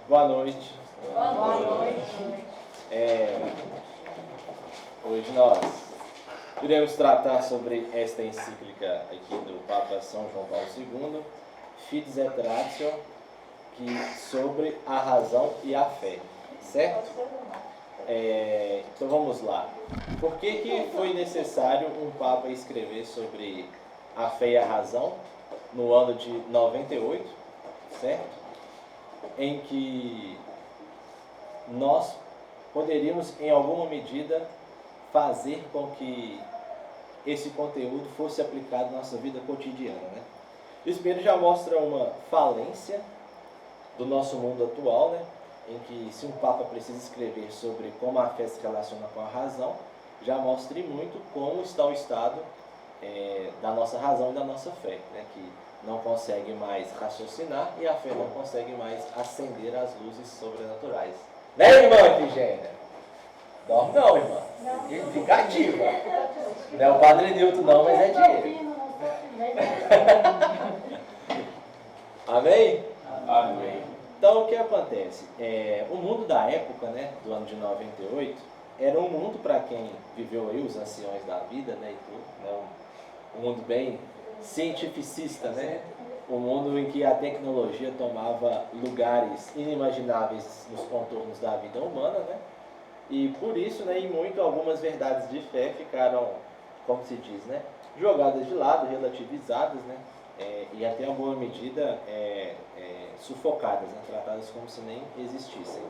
Boa noite. Boa noite. Hoje nós iremos tratar sobre esta encíclica aqui do Papa São João Paulo II, Fides et Ratio, sobre a razão e a fé, certo? Então vamos lá. Por que foi necessário um Papa escrever sobre a fé e a razão no ano de 98, certo? Em que nós poderíamos, em alguma medida, fazer com que esse conteúdo fosse aplicado na nossa vida cotidiana, né? Isso primeiro já mostra uma falência do nosso mundo atual, né? Em que se um Papa precisa escrever sobre como a fé se relaciona com a razão, já mostra muito como está o estado da nossa razão e da nossa fé, né? Que não consegue mais raciocinar e a fé não consegue mais acender as luzes sobrenaturais. Né, irmã Efigênia? Dorme não, irmã. Fica ativa. Não é o Padre Nilton não, mas é dinheiro. Amém? Amém. Então, o que acontece? O mundo da época, né, do ano de 98, era um mundo, para quem viveu aí os anciões da vida, né, e tudo, né, um mundo bem cientificista, né? Um mundo em que a tecnologia tomava lugares inimagináveis nos contornos da vida humana, né? E por isso, né, e algumas verdades de fé ficaram, como se diz, né, jogadas de lado, relativizadas, né? E até alguma medida sufocadas, né? Tratadas como se nem existissem.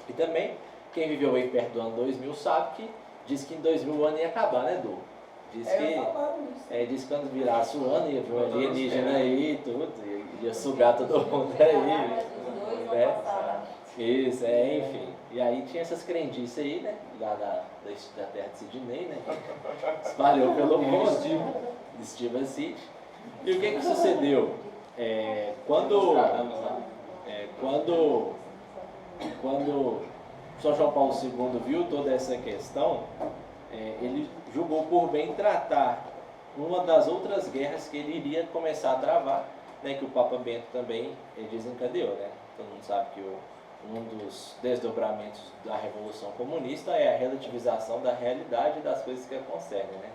E também, quem viveu aí perto do ano 2000 sabe que diz que em 2000 o ano ia acabar, né, Du? Diz que quando virasse o ano ia vir um alienígena aí e tudo, ia sugar todo mundo aí, né? Isso, enfim. E aí tinha essas crendices aí, né? Lá da terra de Sidney, né? Que espalhou pelo mundo, Steve City. E o que sucedeu? Quando São João Paulo II viu toda essa questão, ele julgou por bem tratar uma das outras guerras que ele iria começar a travar, né, que o Papa Bento também desencadeou, né? Todo mundo sabe que um dos desdobramentos da Revolução Comunista é a relativização da realidade das coisas que a concernem, né?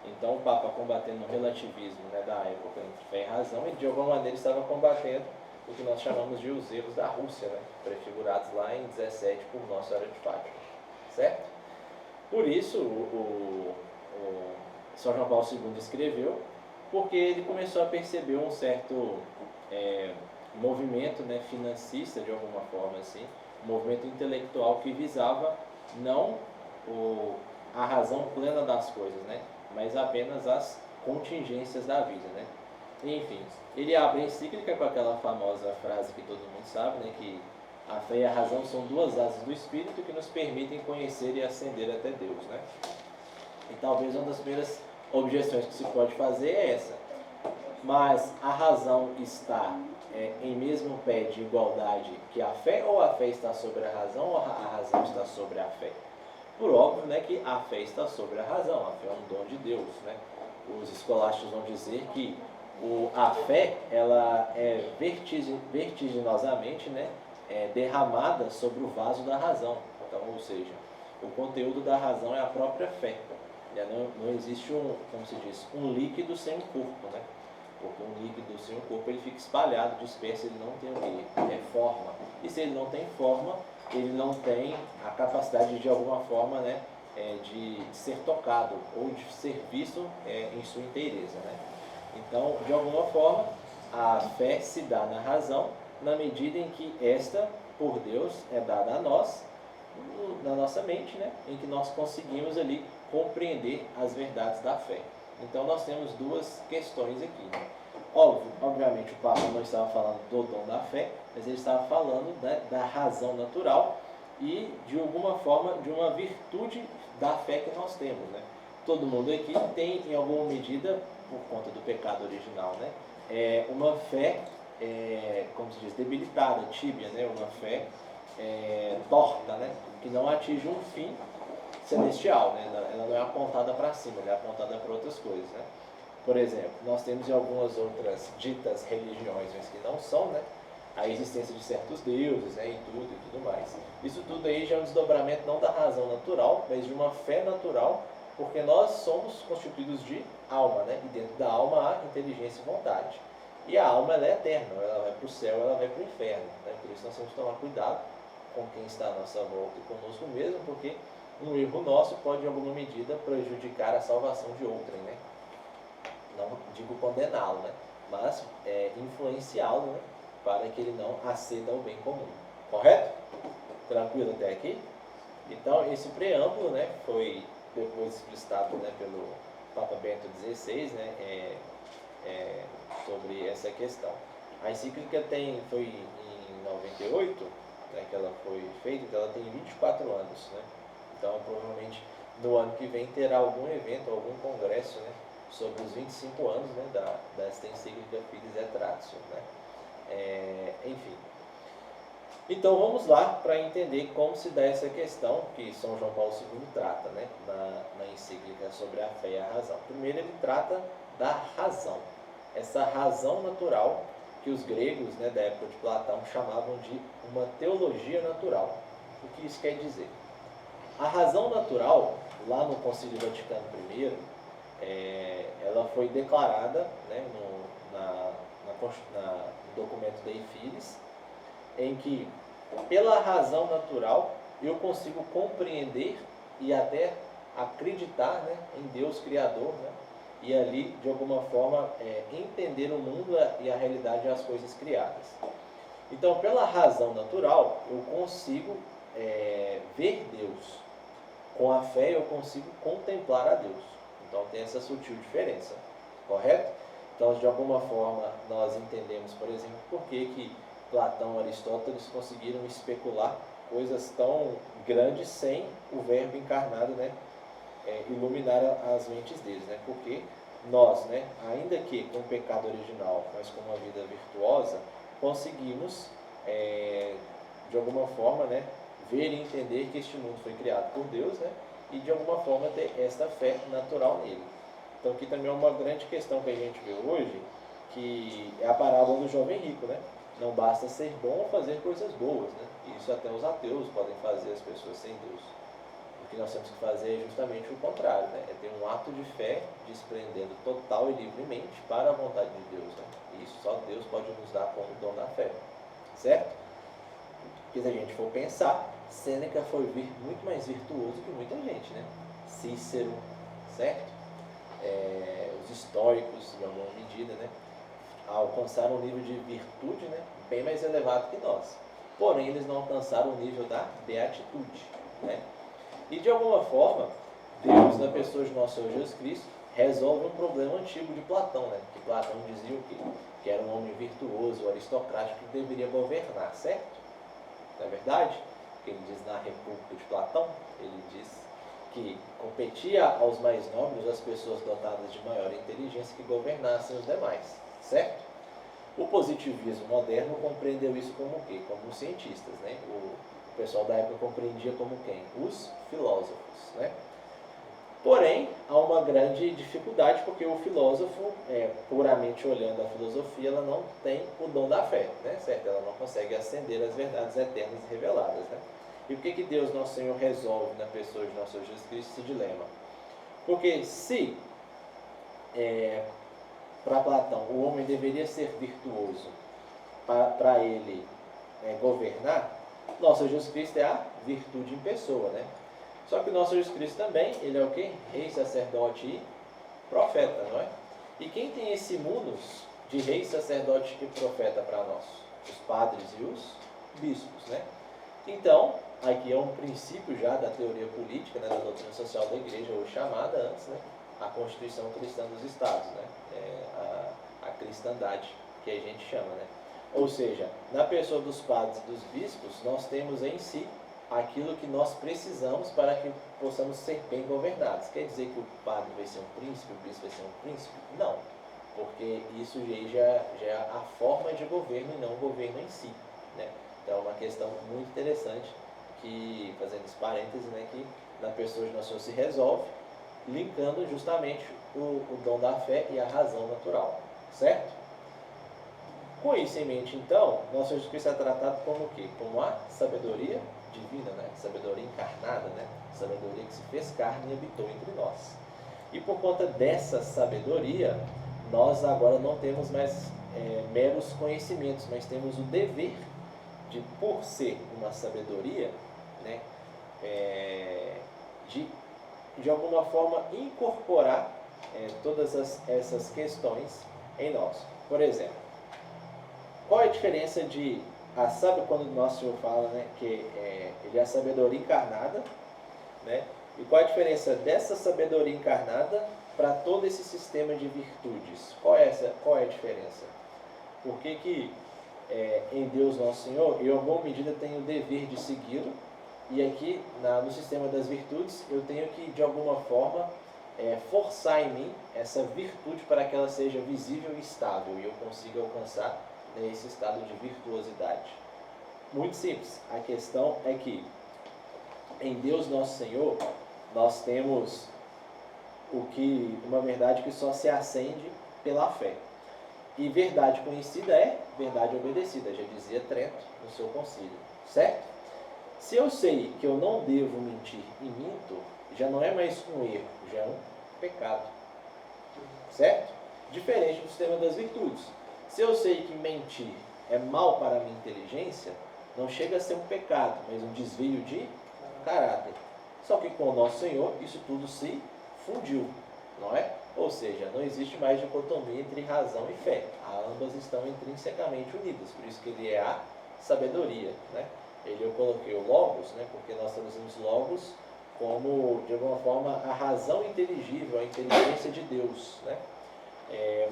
Então o Papa, combatendo o relativismo, né, da época entre fé e razão, e de alguma maneira estava combatendo o que nós chamamos de os erros da Rússia, né, prefigurados lá em 17 por Nossa Senhora de Fátima, certo? Por isso, o São João Paulo II escreveu, porque ele começou a perceber um certo movimento, né, financista, de alguma forma assim, um movimento intelectual que visava não a razão plena das coisas, né, mas apenas as contingências da vida, né. Enfim, ele abre a encíclica com aquela famosa frase que todo mundo sabe, né, que a fé e a razão são duas asas do Espírito que nos permitem conhecer e ascender até Deus, né? E talvez uma das primeiras objeções que se pode fazer é essa. Mas a razão está em mesmo pé de igualdade que a fé, ou a fé está sobre a razão, ou a razão está sobre a fé? Por óbvio, né, que a fé está sobre a razão, a fé é um dom de Deus, né? Os escolásticos vão dizer que a fé, ela é vertiginosamente, né, derramada sobre o vaso da razão. Então, ou seja, o conteúdo da razão é a própria fé. Não existe como se diz, um líquido sem um corpo, né? Porque um líquido sem um corpo, ele fica espalhado, disperso, ele não tem o quê? Forma. E se ele não tem forma, ele não tem a capacidade de alguma forma, né, de ser tocado ou de ser visto em sua inteireza, né? Então, de alguma forma, a fé se dá na razão, na medida em que esta, por Deus, é dada a nós, na nossa mente, né? Em que nós conseguimos ali compreender as verdades da fé. Então nós temos duas questões aqui, né? Obviamente o Papa não estava falando do dom da fé, mas ele estava falando, né, da razão natural e, de alguma forma, de uma virtude da fé que nós temos, né? Todo mundo aqui tem, em alguma medida, por conta do pecado original, né, uma fé, como se diz, debilitada, tíbia, né, uma fé torta, né, que não atinge um fim celestial, né? Ela não é apontada para cima, ela é apontada para outras coisas, né? Por exemplo, nós temos em algumas outras ditas religiões, mas que não são, né? A existência de certos deuses, né? E tudo mais. Isso tudo aí já é um desdobramento não da razão natural, mas de uma fé natural, porque nós somos constituídos de alma, né? E dentro da alma há inteligência e vontade. E a alma, ela é eterna, ela vai para o céu, ela vai para o inferno, né? Por isso nós temos que tomar cuidado com quem está à nossa volta e conosco mesmo, porque um erro nosso pode, em alguma medida, prejudicar a salvação de outrem, né? Não digo condená-lo, né? Mas influenciá-lo, né? Para que ele não aceda ao bem comum. Correto? Tranquilo até aqui? Então, esse preâmbulo, né, foi depois explicitado, né, pelo Papa Bento XVI, né, sobre essa questão. A encíclica foi em 98, né, que ela foi feita, então ela tem 24 anos, né? Então, provavelmente, no ano que vem terá algum evento, algum congresso, né, sobre os 25 anos, né, desta encíclica Fides et Ratio, né? Enfim. Então, vamos lá para entender como se dá essa questão que São João Paulo II trata, né, na encíclica sobre a fé e a razão. Primeiro, ele trata da razão. Essa razão natural que os gregos, né, da época de Platão chamavam de uma teologia natural. O que isso quer dizer? A razão natural, lá no Concílio Vaticano I, ela foi declarada, né, no documento Dei Fides, em que, pela razão natural, eu consigo compreender e até acreditar, né, em Deus Criador, né, e ali, de alguma forma, entender o mundo e a realidade das coisas criadas. Então, pela razão natural, eu consigo ver Deus. Com a fé, eu consigo contemplar a Deus. Então, tem essa sutil diferença. Correto? Então, de alguma forma, nós entendemos, por exemplo, por que Platão e Aristóteles conseguiram especular coisas tão grandes sem o verbo encarnado, né, iluminar as mentes deles, né? Porque nós, né, ainda que com o pecado original, mas com uma vida virtuosa, conseguimos, de alguma forma, né, ver e entender que este mundo foi criado por Deus, né, e de alguma forma ter esta fé natural nele. Então, aqui também é uma grande questão que a gente vê hoje, que é a parábola do jovem rico, né? Não basta ser bom ou fazer coisas boas, né? Isso até os ateus podem fazer, as pessoas sem Deus. O que nós temos que fazer é justamente o contrário, né? É ter um ato de fé, desprendendo total e livremente para a vontade de Deus, né? E isso só Deus pode nos dar como dom da fé, certo? Porque se a gente for pensar, Sêneca foi muito mais virtuoso que muita gente, né? Cícero, certo? Os estoicos, de alguma medida, né, alcançaram um nível de virtude, né, bem mais elevado que nós. Porém, eles não alcançaram o nível da beatitude, né? E de alguma forma, Deus, na pessoa de nosso Senhor Jesus Cristo, resolve um problema antigo de Platão, né? Que Platão dizia o quê? Que era um homem virtuoso, aristocrático, que deveria governar, certo? Não é verdade? Porque ele diz na República de Platão, ele diz que competia aos mais nobres, as pessoas dotadas de maior inteligência, que governassem os demais, certo? O positivismo moderno compreendeu isso como o quê? Como os cientistas, né? O pessoal da época compreendia como quem? Os filósofos, né? Porém, há uma grande dificuldade, porque o filósofo, puramente olhando a filosofia, ela não tem o dom da fé, né? Certo? Ela não consegue acender as verdades eternas e reveladas, né? E por que Deus, nosso Senhor, resolve na pessoa de nosso Senhor Jesus Cristo esse dilema? Porque se, para Platão, o homem deveria ser virtuoso para ele governar, nosso Senhor Jesus Cristo é a virtude em pessoa, né? Só que o nosso Jesus Cristo também, ele é o quê? Rei, sacerdote e profeta, não é? E quem tem esse munus de rei, sacerdote e profeta para nós? Os padres e os bispos, né? Então, aqui é um princípio já da teoria política, né, da doutrina social da igreja, ou chamada antes, né, a Constituição Cristã dos Estados, né, a cristandade, que a gente chama, né. Ou seja, na pessoa dos padres e dos bispos, nós temos em si aquilo que nós precisamos para que possamos ser bem governados. Quer dizer que o padre vai ser um príncipe, o bispo vai ser um príncipe? Não, porque isso já é a forma de governo e não o governo em si, né. Então, é uma questão muito interessante, que, fazendo esse parêntese, né, que na pessoa de Nosso Senhor se resolve, linkando justamente o dom da fé e a razão natural, certo? Com isso em mente, então, Nosso Senhor Jesus Cristo é tratado como o quê? Como a sabedoria divina, né? Sabedoria encarnada, né? Sabedoria que se fez carne e habitou entre nós. E por conta dessa sabedoria, nós agora não temos mais meros conhecimentos, mas temos o dever de, por ser uma sabedoria, né? De alguma forma incorporar todas essas questões em nós. Por exemplo, qual é a diferença de quando o Nosso Senhor fala, né, que ele é a sabedoria encarnada, né? E qual a diferença dessa sabedoria encarnada para todo esse sistema de virtudes? Qual é a diferença? Por que em Deus Nosso Senhor eu, em alguma medida, tenho o dever de segui-lo, e aqui no sistema das virtudes eu tenho que, de alguma forma, forçar em mim essa virtude para que ela seja visível e estável e eu consiga alcançar esse estado de virtuosidade? Muito simples. A questão é que em Deus Nosso Senhor nós temos uma verdade que só se acende pela fé. E verdade conhecida é verdade obedecida, já dizia Trento no seu concílio, certo? Se eu sei que eu não devo mentir e minto, já não é mais um erro, já é um pecado, certo? Diferente do sistema das virtudes. Se eu sei que mentir é mal para a minha inteligência, não chega a ser um pecado, mas um desvio de caráter. Só que com o Nosso Senhor, isso tudo se fundiu, não é? Ou seja, não existe mais dicotomia entre razão e fé. Ambas estão intrinsecamente unidas, por isso que ele é a sabedoria, né? Eu coloquei o logos, né? Porque nós traduzimos logos como, de alguma forma, a razão inteligível, a inteligência de Deus, né?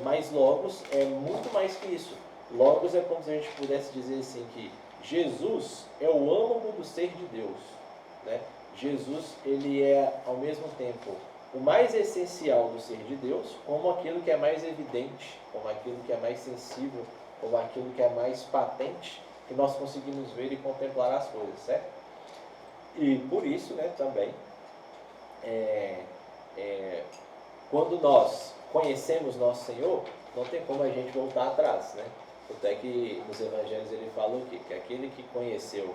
Mas logos é muito mais que isso. Logos é como se a gente pudesse dizer assim que Jesus é o âmago do ser de Deus, né? Jesus, ele é ao mesmo tempo o mais essencial do ser de Deus, como aquilo que é mais evidente, como aquilo que é mais sensível, como aquilo que é mais patente, que nós conseguimos ver e contemplar as coisas, certo? E por isso, né, também, quando nós conhecemos Nosso Senhor, não tem como a gente voltar atrás, né? Até que nos evangelhos ele fala o quê? Que aquele que conheceu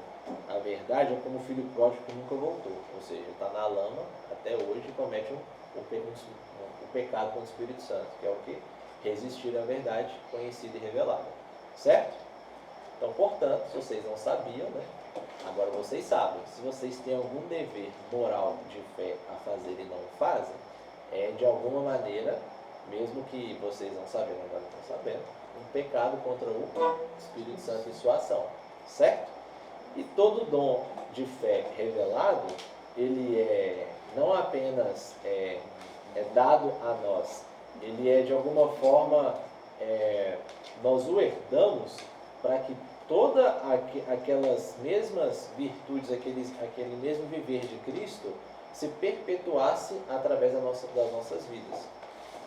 a verdade é como o filho pródigo que nunca voltou, ou seja, está na lama até hoje e comete o pecado contra o Espírito Santo, que é o quê? Resistir à verdade conhecida e revelada, certo? Então, portanto, se vocês não sabiam, né? Agora vocês sabem. Se vocês têm algum dever moral de fé a fazer e não fazem, de alguma maneira, mesmo que vocês não sabendo, agora estão sabendo, um pecado contra o Espírito Santo em sua ação, certo? E todo dom de fé revelado, ele não apenas dado a nós, ele de alguma forma, nós o herdamos para que todas aquelas mesmas virtudes, aquele mesmo viver de Cristo, se perpetuasse através das nossas vidas.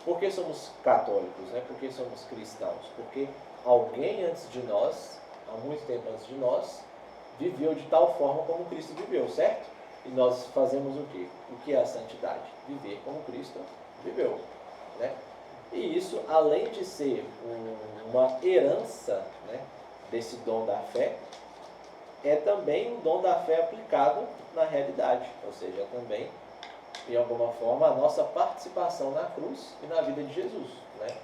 Por que somos católicos, né? Por que somos cristãos? Porque alguém antes de nós, há muito tempo antes de nós, viveu de tal forma como Cristo viveu, certo? E nós fazemos o quê? O que é a santidade? Viver como Cristo viveu, né? E isso, além de ser uma herança, né, desse dom da fé, é também um dom da fé aplicado na realidade, ou seja, também, de alguma forma, a nossa participação na cruz e na vida de Jesus, né?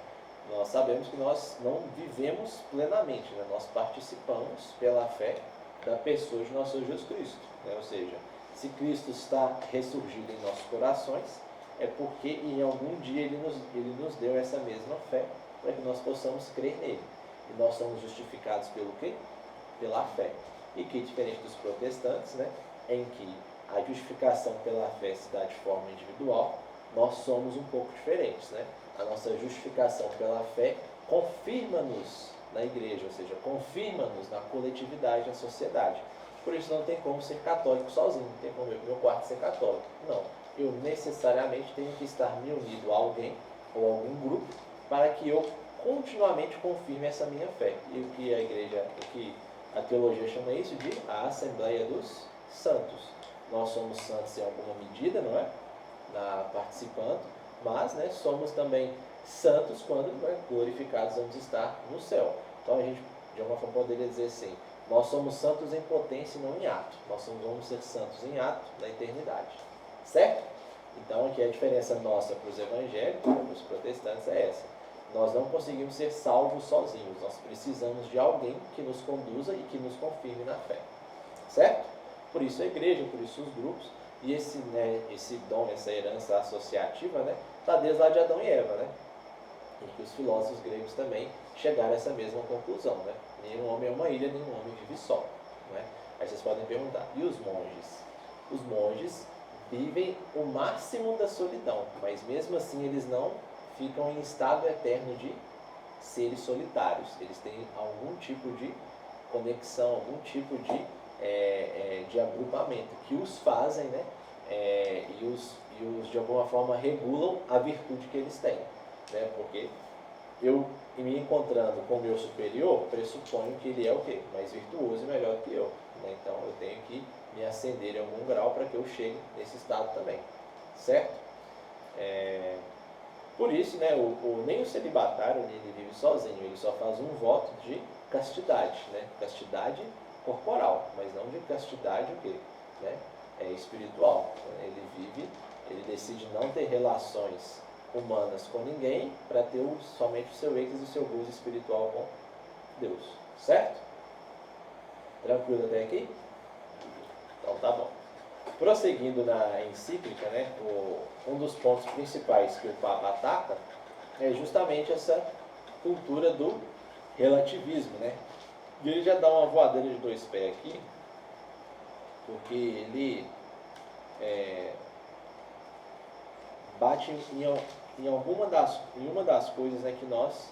Nós sabemos que nós não vivemos plenamente, né? Nós participamos pela fé da pessoa de nosso Senhor Jesus Cristo, né? Ou seja, se Cristo está ressurgido em nossos corações, é porque em algum dia ele nos deu essa mesma fé para que nós possamos crer nele. E nós somos justificados pelo quê? Pela fé. E que, diferente dos protestantes, né, em que a justificação pela fé se dá de forma individual, nós somos um pouco diferentes, né? A nossa justificação pela fé confirma-nos na igreja, ou seja, confirma-nos na coletividade, na sociedade. Por isso não tem como ser católico sozinho, não tem como meu quarto ser católico. Não, eu necessariamente tenho que estar me unido a alguém ou a algum grupo para que eu continuamente confirme essa minha fé. E o que a igreja, o que a teologia chama isso de a Assembleia dos Santos. nós somos santos em alguma medida, não é? Participando, mas, né, somos também santos quando, né, glorificados vamos estar no céu. Então a gente, de alguma forma, poderia dizer assim, nós somos santos em potência e não em ato. Vamos ser santos em ato na eternidade. Certo? Então aqui a diferença nossa para os evangélicos, para os protestantes, é essa. Nós não conseguimos ser salvos sozinhos. Nós precisamos de alguém que nos conduza e que nos confirme na fé. Certo? Por isso a igreja, por isso os grupos. E esse, né, esse dom, essa herança associativa, né, está desde lá de Adão e Eva, né? E que os filósofos gregos também chegaram a essa mesma conclusão, né? Nenhum homem é uma ilha, nenhum homem vive só, né? Aí vocês podem perguntar, e os monges? Os monges vivem o máximo da solidão, mas mesmo assim eles não ficam em estado eterno de seres solitários. Eles têm algum tipo de conexão, algum tipo de agrupamento que os fazem, né? E os de alguma forma regulam a virtude que eles têm, né? Porque eu, me encontrando com o meu superior, pressuponho que ele é o quê? Mais virtuoso e melhor que eu, né? Então eu tenho que me ascender em algum grau para que eu chegue nesse estado também, certo? Por isso, né, nem o celibatário ele vive sozinho, ele só faz um voto de castidade, né? Castidade corporal, mas não de castidade o quê? Né? Espiritual. Ele decide não ter relações humanas com ninguém para ter somente o seu êxtase e o seu gozo espiritual com Deus. Certo? Tranquilo até aqui? Então tá bom. Prosseguindo na encíclica, né, um dos pontos principais que o Papa ataca é justamente essa cultura do relativismo, né? E ele já dá uma voadeira de 2 pés aqui, porque ele bate em uma das coisas, né, que nós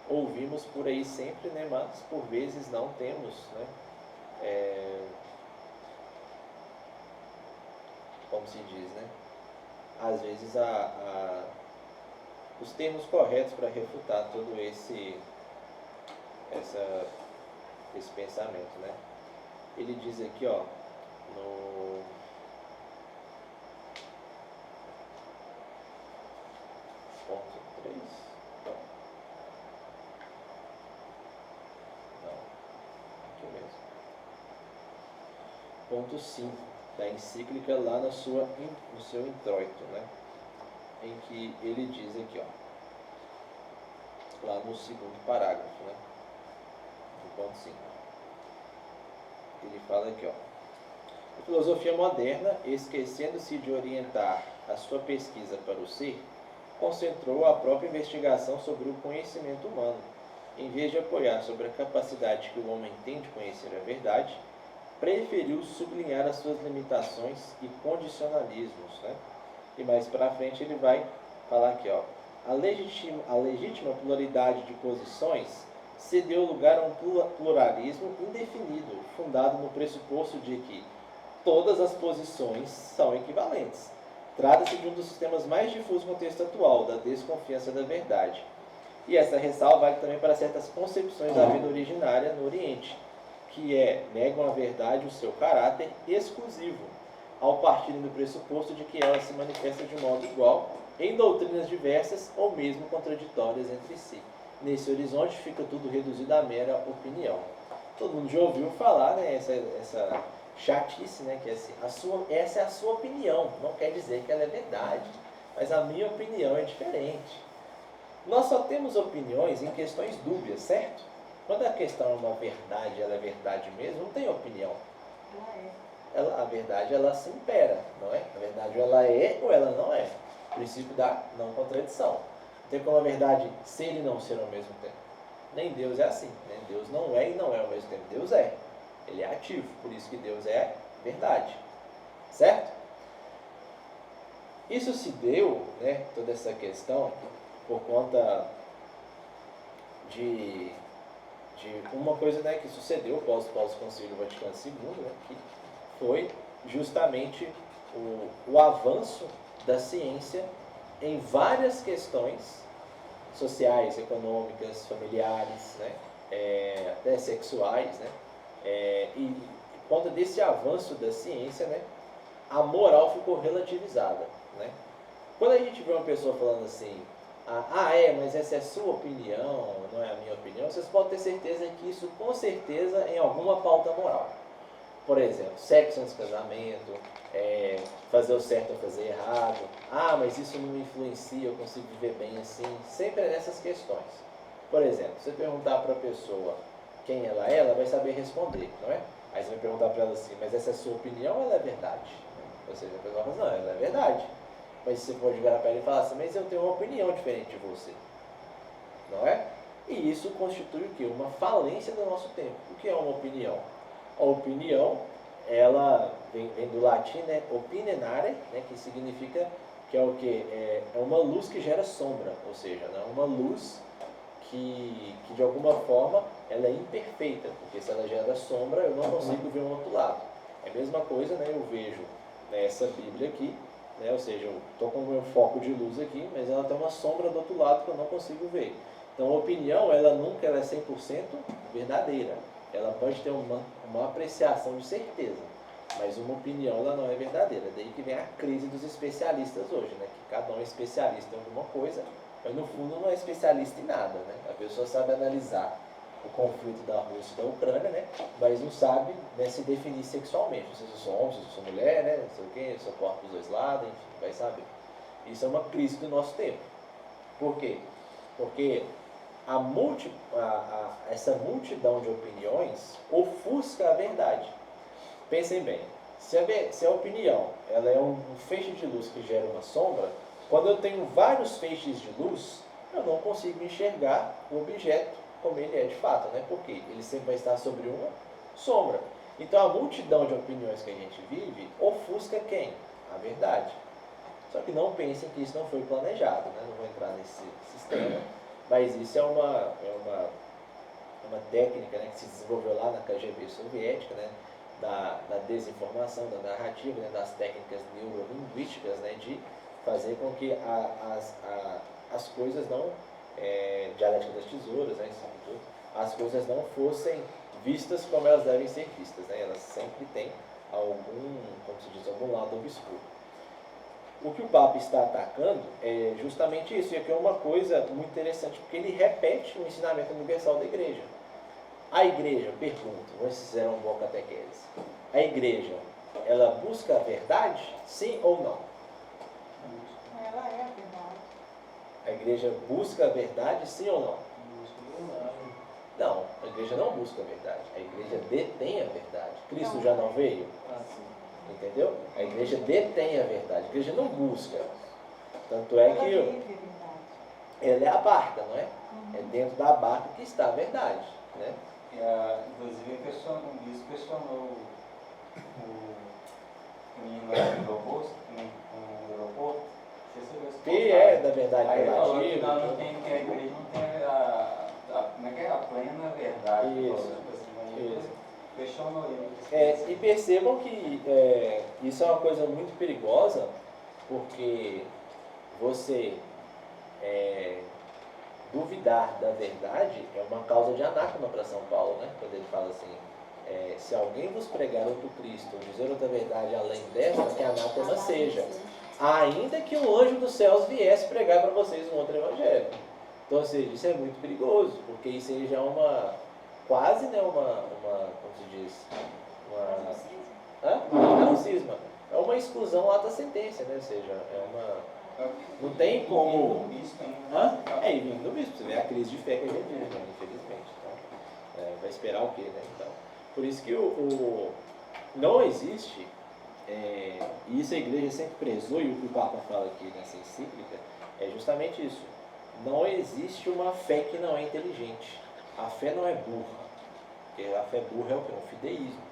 ouvimos por aí sempre, né, mas por vezes não temos, né, como se diz, né, às vezes os termos corretos para refutar todo esse pensamento, né? Ele diz aqui, ó, no ponto 3, não, aqui mesmo, ponto 5 da encíclica, lá no seu introito, né? Em que ele diz aqui, ó, lá no segundo parágrafo, né? Do ponto 5. Ele fala aqui, ó. A filosofia moderna, esquecendo-se de orientar a sua pesquisa para o ser, concentrou a própria investigação sobre o conhecimento humano. Em vez de apoiar sobre a capacidade que o homem tem de conhecer a verdade, preferiu sublinhar as suas limitações e condicionalismos, né? E mais para frente ele vai falar aqui, ó. A legítima pluralidade de posições cedeu lugar a um pluralismo indefinido, fundado no pressuposto de que todas as posições são equivalentes. Trata-se de um dos sistemas mais difusos no contexto atual, da desconfiança da verdade. E essa ressalva vale também para certas concepções da vida originária no Oriente, que negam a verdade o seu caráter exclusivo, ao partirem do pressuposto de que ela se manifesta de modo igual em doutrinas diversas ou mesmo contraditórias entre si. Nesse horizonte fica tudo reduzido à mera opinião. Todo mundo já ouviu falar, né, essa chatice, né, que é assim, essa é a sua opinião, não quer dizer que ela é verdade, mas a minha opinião é diferente. Nós só temos opiniões em questões dúbias, certo? Quando a questão é uma verdade, ela é verdade mesmo, não tem opinião. A verdade, ela se impera, não é? A verdade, ou ela é ou ela não é. O princípio da não contradição. Não tem como a verdade ser e não ser ao mesmo tempo. Nem Deus é assim, né? Deus não é e não é ao mesmo tempo. Deus é. Ele é ativo, por isso que Deus é verdade. Certo? Isso se deu, né, toda essa questão, por conta de uma coisa, né, que sucedeu após o Concílio Vaticano II, né, que foi justamente o avanço da ciência em várias questões sociais, econômicas, familiares, né, até sexuais, né, e por conta desse avanço da ciência, né, a moral ficou relativizada, né? Quando a gente vê uma pessoa falando assim, mas essa é a sua opinião, não é a minha opinião, vocês podem ter certeza que isso, com certeza, em alguma pauta moral. Por exemplo, sexo antes do casamento, fazer o certo ou fazer errado. Mas isso não me influencia, eu consigo viver bem assim. Sempre é nessas questões. Por exemplo, você perguntar para a pessoa quem ela vai saber responder, não é? Aí você vai perguntar para ela assim, mas essa é a sua opinião ou ela é verdade? Ou seja, a pessoa fala assim, não, ela é verdade. Mas você pode virar para ele e falar assim, mas eu tenho uma opinião diferente de você. Não é? E isso constitui o quê? Uma falência do nosso tempo. O que é uma opinião? A opinião, ela vem do latim, né? Opinenare, né? Que significa que é o quê? É uma luz que gera sombra, ou seja, né? Uma luz que de alguma forma ela é imperfeita, porque se ela gera sombra eu não consigo ver um outro lado. É a mesma coisa, né? Eu vejo nessa Bíblia aqui, né? Ou seja, eu estou com o meu foco de luz aqui, mas ela tem uma sombra do outro lado que eu não consigo ver. Então a opinião, ela nunca é 100% verdadeira. Ela pode ter uma apreciação de certeza, mas uma opinião ela não é verdadeira. Daí que vem a crise dos especialistas hoje, né? Que cada um é especialista em alguma coisa, mas no fundo não é especialista em nada, né? A pessoa sabe analisar o conflito da Rússia e da Ucrânia, né? Mas não sabe, né, se definir sexualmente. Se eu sou homem, se eu sou mulher, né? Não sei o quê, se eu corto dos dois lados, enfim, vai saber. Isso é uma crise do nosso tempo. Por quê? Porque essa multidão de opiniões ofusca a verdade. Pensem bem, se a opinião ela é um feixe de luz que gera uma sombra, quando eu tenho vários feixes de luz, eu não consigo enxergar o objeto como ele é de fato, né? Porque ele sempre vai estar sobre uma sombra. Então a multidão de opiniões que a gente vive ofusca quem? A verdade. Só que não pensem que isso não foi planejado, né? Não vou entrar nesse sistema, mas isso é uma técnica, né, que se desenvolveu lá na KGB soviética, né? Da desinformação, da narrativa, né, das técnicas neurolinguísticas, né, de fazer com que as coisas não, dialética das tesouras, né, as coisas não fossem vistas como elas devem ser vistas, né, elas sempre têm como se diz, algum lado obscuro. O que o Papa está atacando é justamente isso, e aqui é uma coisa muito interessante, porque ele repete o ensinamento universal da igreja. A igreja, pergunto, vocês fizeram uma boa catequese, a igreja, ela busca a verdade, sim ou não? Ela é a verdade. A igreja busca a verdade, sim ou não? Não, a igreja não busca a verdade, a igreja detém a verdade. Cristo já não veio? Entendeu? A igreja detém a verdade, a igreja não busca. Tanto é que ela é a barca, não é? É dentro da barca que está a verdade, né? Inclusive, o bispo questionou o menino lá do aeroporto, Que é da verdade aí ele falou que relativa. não tem, que a igreja não tem como é que é? A plena verdade. Isso. Questionou ele. E percebam que isso é uma coisa muito perigosa, porque você duvidar da verdade é uma causa de anátema para São Paulo, né? Quando ele fala assim, se alguém vos pregar outro Cristo, ou dizer outra verdade além dessa, que anátema seja, ainda que um anjo dos céus viesse pregar para vocês um outro evangelho. Então, ou seja, isso é muito perigoso, porque isso aí já é quase, né, como se diz, não é um cisma, é uma exclusão lá da sentença, né? Ou seja, não tem como. E vindo do bispo, você vê a crise de fé que a gente vive, né? Infelizmente. Então, vai esperar o quê, né? Então, por isso que não existe, e isso a igreja sempre prezou, e o que o Papa fala aqui nessa encíclica, é justamente isso. Não existe uma fé que não é inteligente. A fé não é burra. Porque a fé burra é o quê? Um fideísmo.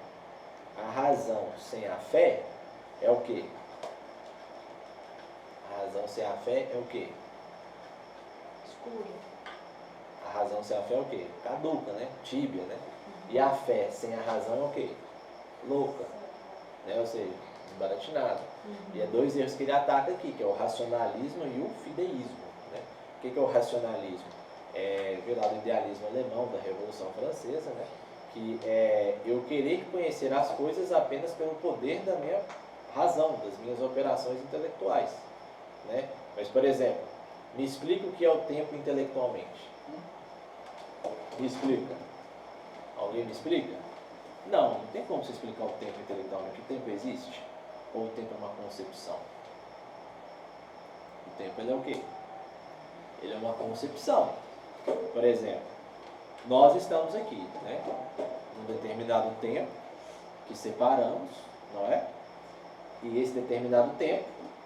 A razão sem a fé é o quê? A razão sem a fé é o quê? Escuro. A razão sem a fé é o quê? Caduca, né? Tíbia, né? E a fé sem a razão é o quê? Louca. Né? Ou seja, desbaratinada. E é dois erros que ele ataca aqui, que é o racionalismo e o fideísmo. Né? O que é o racionalismo? Veio lá do idealismo alemão, da Revolução Francesa, né? Que é eu querer conhecer as coisas apenas pelo poder da minha razão, das minhas operações intelectuais, né? Mas, por exemplo, me explica o que é o tempo intelectualmente. Me explica. Alguém me explica? Não tem como você explicar o tempo intelectualmente. O tempo existe? Ou o tempo é uma concepção? O tempo, ele é o quê? Ele é uma concepção. Por exemplo, nós estamos aqui, né? Num determinado tempo que separamos, não é? E esse determinado tempo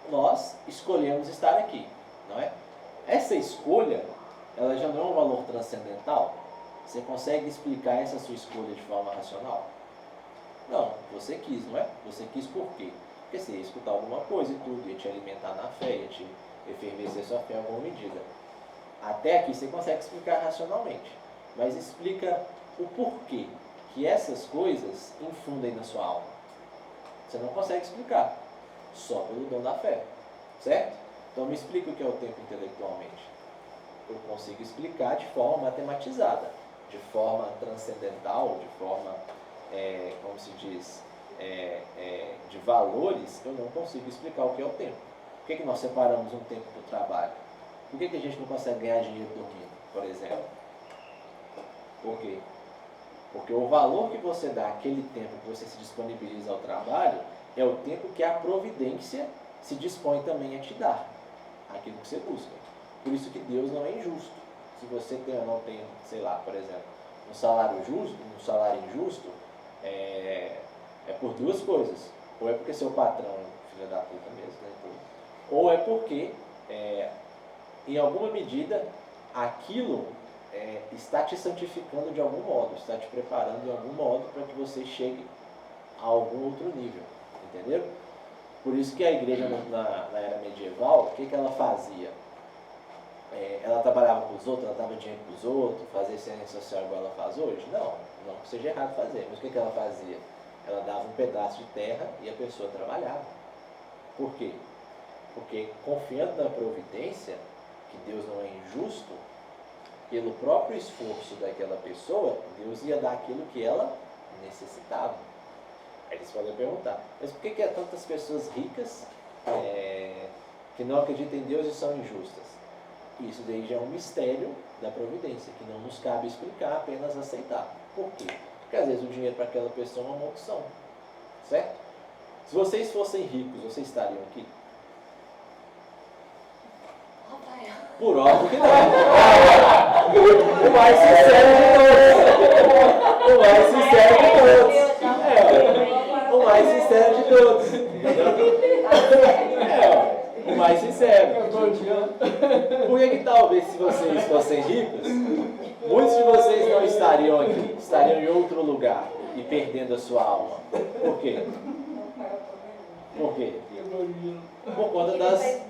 nós escolhemos estar aqui, não é? Essa escolha, ela já não é um valor transcendental? Você consegue explicar essa sua escolha de forma racional? Não, você quis, não é? Você quis por quê? Porque você ia escutar alguma coisa e tudo, ia te alimentar na fé, ia te efervescer sua fé em alguma medida. Até aqui você consegue explicar racionalmente, mas explica o porquê que essas coisas infundem na sua alma. Você não consegue explicar, só pelo dom da fé, certo? Então me explica o que é o tempo intelectualmente. Eu consigo explicar de forma matematizada, de forma transcendental, de forma, como se diz, de valores, eu não consigo explicar o que é o tempo. Por que nós separamos um tempo para o trabalho? Por que a gente não consegue ganhar dinheiro dormindo, por exemplo? Por quê? Porque o valor que você dá àquele tempo que você se disponibiliza ao trabalho é o tempo que a providência se dispõe também a te dar, aquilo que você busca. Por isso que Deus não é injusto. Se você tem ou não tem, sei lá, por exemplo, um salário justo, um salário injusto, é por duas coisas. Ou é porque seu patrão é filho da puta mesmo, né? Ou é porque, em alguma medida, aquilo está te santificando de algum modo, está te preparando de algum modo para que você chegue a algum outro nível, entendeu? Por isso que a igreja na era medieval, o que ela fazia? Ela trabalhava com os outros, ela dava dinheiro para os outros, fazia ciência social igual ela faz hoje? Não que seja errado fazer, mas o que ela fazia? Ela dava um pedaço de terra e a pessoa trabalhava. Por quê? Porque confiando na providência, que Deus não é injusto, pelo próprio esforço daquela pessoa, Deus ia dar aquilo que ela necessitava. Aí eles podem perguntar, mas por que há tantas pessoas ricas que não acreditam em Deus e são injustas? Isso daí já é um mistério da providência, que não nos cabe explicar, apenas aceitar. Por quê? Porque às vezes o dinheiro para aquela pessoa é uma maldição, certo? Se vocês fossem ricos, vocês estariam aqui? Por óbvio que não. O mais sincero de todos. O mais sincero de todos. O mais sincero de todos. O mais sincero. Por que talvez, se vocês fossem ricos, muitos de vocês não estariam aqui, estariam em outro lugar e perdendo a sua alma? Por quê? Por quê? Por conta das...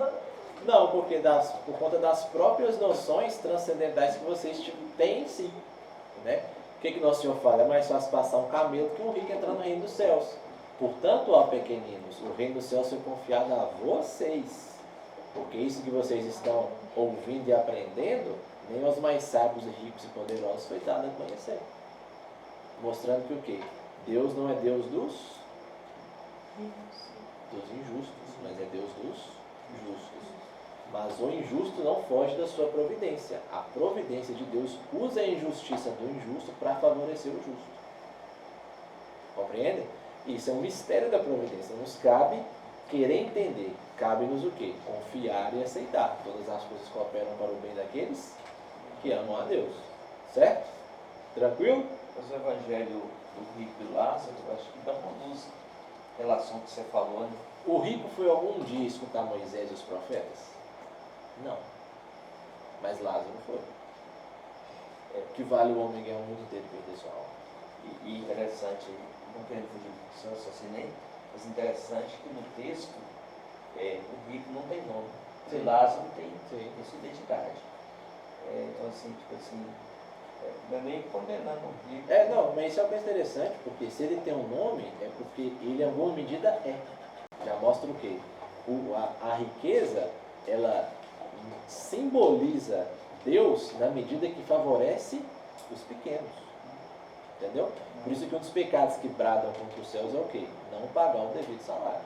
Não, porque por conta das próprias noções transcendentais que vocês têm em si, né? O que Nosso Senhor fala? É mais fácil passar um camelo que um rico entrar no reino dos céus. Portanto, ó pequeninos, o reino dos céus foi confiado a vocês. Porque isso que vocês estão ouvindo e aprendendo, nem aos mais sábios, ricos e poderosos foi dado a conhecer. Mostrando que o quê? Deus não é Deus dos injustos, mas é Deus dos justos. Mas o injusto não foge da sua providência. A providência de Deus usa a injustiça do injusto para favorecer o justo. Compreendem? Isso é um mistério da providência. Nos cabe querer entender. Cabe-nos o quê? Confiar e aceitar. Todas as coisas cooperam para o bem daqueles que amam a Deus. Certo? Tranquilo? Mas o evangelho do rico e Lázaro, eu acho que dá uma luz em relação ao que você falou, né? O rico foi algum dia escutar Moisés e os profetas? Não. Mas Lázaro foi. O que vale o homem ganhar o mundo inteiro e perder sua alma? E interessante, não querendo fugir do assassinato, mas interessante que no texto o rico não tem nome. Sim. E Lázaro tem Sim. sua identidade. Então assim, não é nem condenando o rico. Não, mas isso é bem interessante, porque se ele tem um nome, é porque ele em alguma medida é. Já mostra o quê? A riqueza, ela simboliza Deus na medida que favorece os pequenos. Entendeu? Por isso que um dos pecados que bradam contra os céus é o quê? Não pagar o devido salário.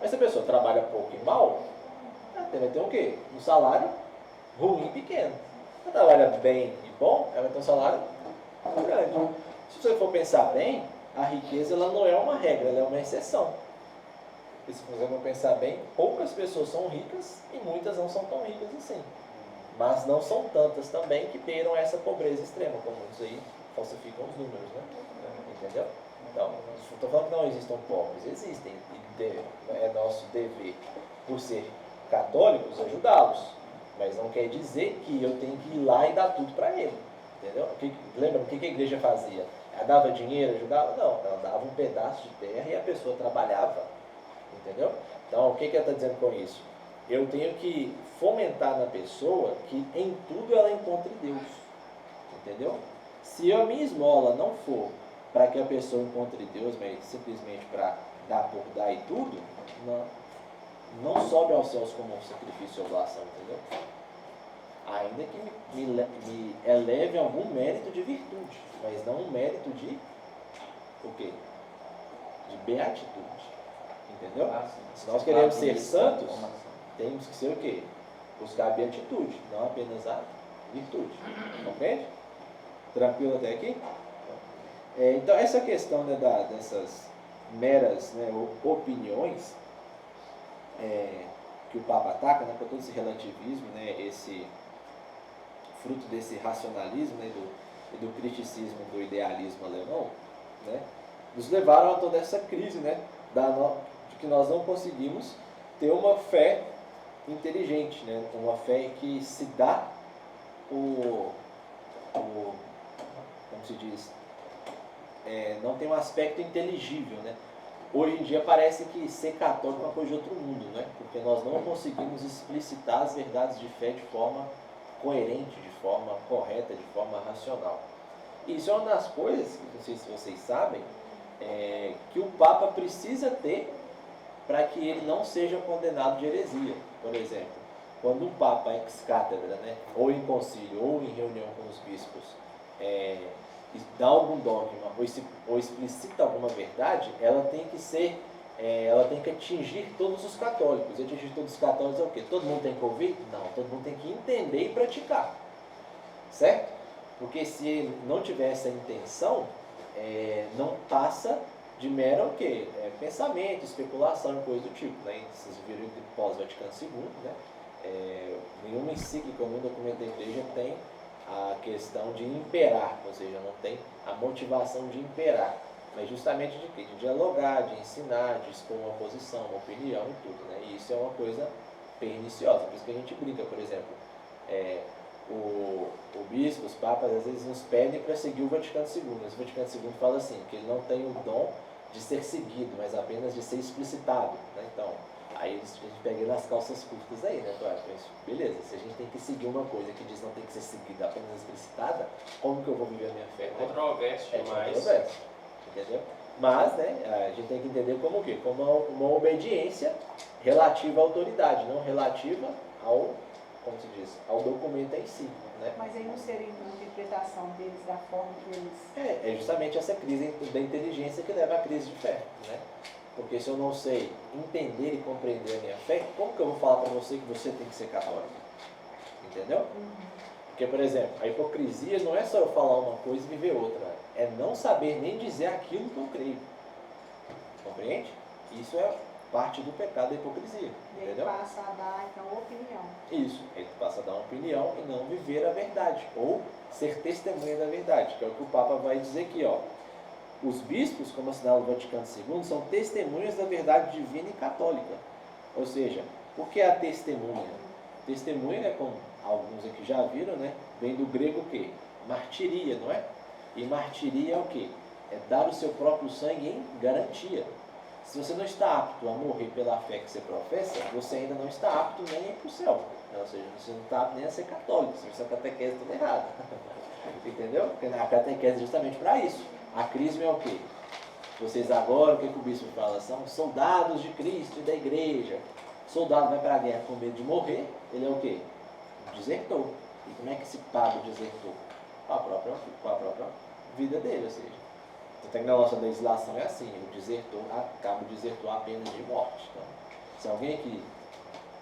Mas se a pessoa trabalha pouco e mal, ela vai ter o quê? Um salário ruim e pequeno. Se ela trabalha bem e bom, ela vai ter um salário grande. Se você for pensar bem, a riqueza ela não é uma regra, ela é uma exceção. E se você for pensar bem, poucas pessoas são ricas e muitas não são tão ricas assim. Mas não são tantas também que beiram essa pobreza extrema, como muitos aí falsificam os números, né? Entendeu? Então, não estou falando que não existam pobres, existem. E é nosso dever, por ser católicos, ajudá-los. Mas não quer dizer que eu tenho que ir lá e dar tudo para ele. Entendeu? Lembra o que a igreja fazia? Ela dava dinheiro, ajudava? Não, ela dava um pedaço de terra e a pessoa trabalhava. Entendeu? Então, o que ela está dizendo com isso? Eu tenho que fomentar na pessoa que em tudo ela encontre Deus. Entendeu? Se a minha esmola não for para que a pessoa encontre Deus, mas simplesmente para dar por dar e tudo, não sobe aos céus como um sacrifício ou doação, entendeu? Ainda que me eleve algum mérito de virtude, mas não um mérito de o quê? De beatitude. Entendeu? Se nós queremos ser santos, temos que ser o quê? Buscar a beatitude, não apenas a virtude. Compreende? Tranquilo até aqui? Então, essa questão, né, dessas meras, né, opiniões que o Papa ataca, né, com todo esse relativismo, né, esse fruto desse racionalismo, né, do criticismo, do idealismo alemão, né, nos levaram a toda essa crise, né, de que nós não conseguimos ter uma fé inteligente, né, uma fé que se dá como se diz, não tem um aspecto inteligível, né? Hoje em dia parece que ser católico é uma coisa de outro mundo, né? Porque nós não conseguimos explicitar as verdades de fé de forma coerente, de forma correta, de forma racional. E isso é uma das coisas, não sei se vocês sabem, que o Papa precisa ter para que ele não seja condenado de heresia. Por exemplo, quando um Papa ex-cátedra, né, ou em concílio, ou em reunião com os bispos, dá algum dogma ou explicita alguma verdade, ela tem que atingir todos os católicos. E atingir todos os católicos é o quê? Todo mundo tem que ouvir? Não, todo mundo tem que entender e praticar. Certo? Porque se ele não tiver essa intenção, não passa de mera o quê? Pensamento, especulação e coisa do tipo. Né? Vocês viram que pós-Vaticano II, né? Nenhuma encíclica, nenhum documento da igreja tem a questão de imperar, ou seja, não tem a motivação de imperar, mas justamente de quê? De dialogar, de ensinar, de expor uma posição, uma opinião e tudo, né? E isso é uma coisa perniciosa, por isso que a gente brinca, por exemplo, o bispo, os papas, às vezes nos pedem para seguir o Vaticano II, mas o Vaticano II fala assim, que ele não tem o dom de ser seguido, mas apenas de ser explicitado, né? Então, aí a gente pega nas calças curtas aí, né? Beleza, se a gente tem que seguir uma coisa que diz não tem que ser seguida, apenas explicitada, como que eu vou viver a minha fé? Né? Controverso demais. Controverso, entendeu? Mas, né, a gente tem que entender como o quê? Como uma obediência relativa à autoridade, não relativa ao, como se diz, ao documento em si, né? Mas aí não seria uma interpretação deles da forma que eles... É justamente essa crise da inteligência que leva à crise de fé, né? Porque se eu não sei entender e compreender a minha fé, como que eu vou falar para você que você tem que ser católico? Entendeu? Porque, por exemplo, a hipocrisia não é só eu falar uma coisa e viver outra. É não saber nem dizer aquilo que eu creio. Compreende? Isso é parte do pecado da hipocrisia. E ele Entendeu? passa a dar, então, opinião. Isso. Ele passa a dar uma opinião e não viver a verdade. Ou ser testemunha da verdade, que é o que o Papa vai dizer aqui, ó. Os bispos, como assinala o Vaticano II, são testemunhas da verdade divina e católica. Ou seja, o que é a testemunha? Testemunha, né, como alguns aqui já viram, né, vem do grego o quê? Martiria, não é? E martiria é o quê? É dar o seu próprio sangue em garantia. Se você não está apto a morrer pela fé que você professa, você ainda não está apto nem a ir para o céu. Ou seja, você não está apto nem a ser católico, se você é catequese toda errada. Entendeu? Porque a catequese é justamente para isso. A crisma é o quê? Vocês agora, o que o bispo fala? São soldados de Cristo e da igreja. O soldado vai para a guerra com medo de morrer, ele é o quê? Desertor. E como é que se paga o desertor? Com a própria vida dele, ou seja, até que na nossa legislação é assim, o desertor acaba o desertor a pena de morte. Então, Se alguém que...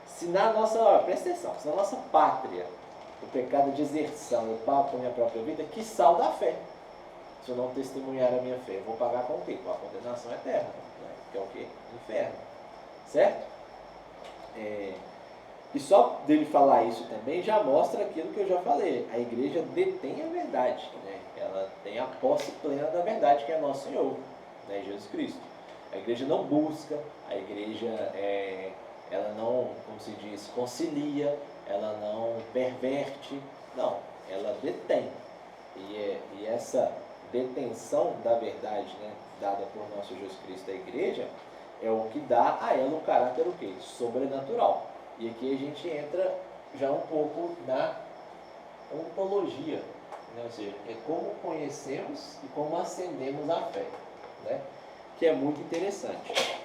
Se na nossa... Presta atenção. Se na nossa pátria o pecado de deserção eu pago com a minha própria vida, que sal da fé. Se eu não testemunhar a minha fé, eu vou pagar com o quê? Com a condenação eterna, né? Que é o quê? Inferno. Certo? E só dele falar isso também já mostra aquilo que eu já falei. A igreja detém a verdade, né? Ela tem a posse plena da verdade, que é nosso Senhor, né? Jesus Cristo. A igreja não busca, a igreja ela não, como se diz, concilia, ela não perverte, não, ela detém. E essa detenção da verdade, né, dada por nosso Jesus Cristo à igreja, é o que dá a ela um caráter o quê? Sobrenatural. E aqui a gente entra já um pouco na ontologia, né? Ou seja, é como conhecemos e como ascendemos a fé, né? Que é muito interessante.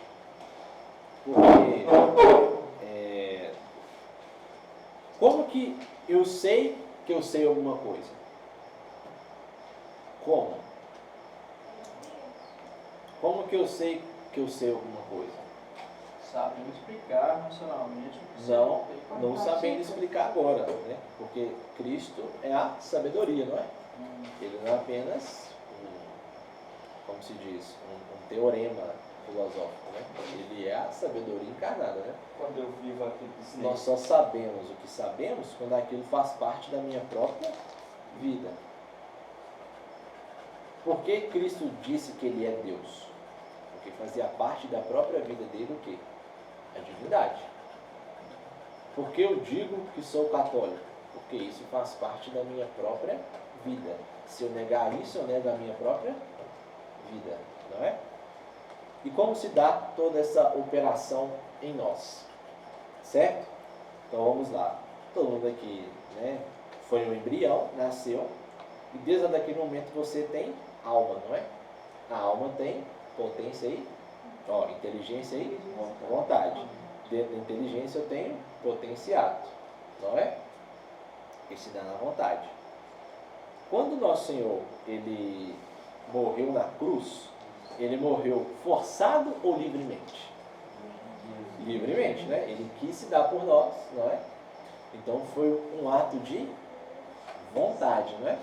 Porque como que eu sei alguma coisa? Como? Como que eu sei alguma coisa? Sabendo explicar racionalmente o que Não sabendo explicar agora, né? Porque Cristo é a sabedoria, não é? Ele não é apenas como se diz, um teorema filosófico, né? Ele é a sabedoria encarnada, né? Quando eu vivo aquilo que sei. Nós só sabemos o que sabemos quando aquilo faz parte da minha própria vida. Por que Cristo disse que Ele é Deus? Porque fazia parte da própria vida dele o quê? A divindade. Por que eu digo que sou católico? Porque isso faz parte da minha própria vida. Se eu negar isso, eu nego a minha própria vida, não é? E como se dá toda essa operação em nós? Certo? Então vamos lá. Todo mundo aqui, né, foi um embrião, nasceu, e desde aquele momento você tem alma, não é? A alma tem potência aí, ó, inteligência aí, vontade. Dentro da inteligência eu tenho potenciato, não é? Que se dá na vontade. Quando nosso Senhor, Ele morreu na cruz, Ele morreu forçado ou livremente? Livremente, né? Ele quis se dar por nós, não é? Então foi um ato de vontade, não é?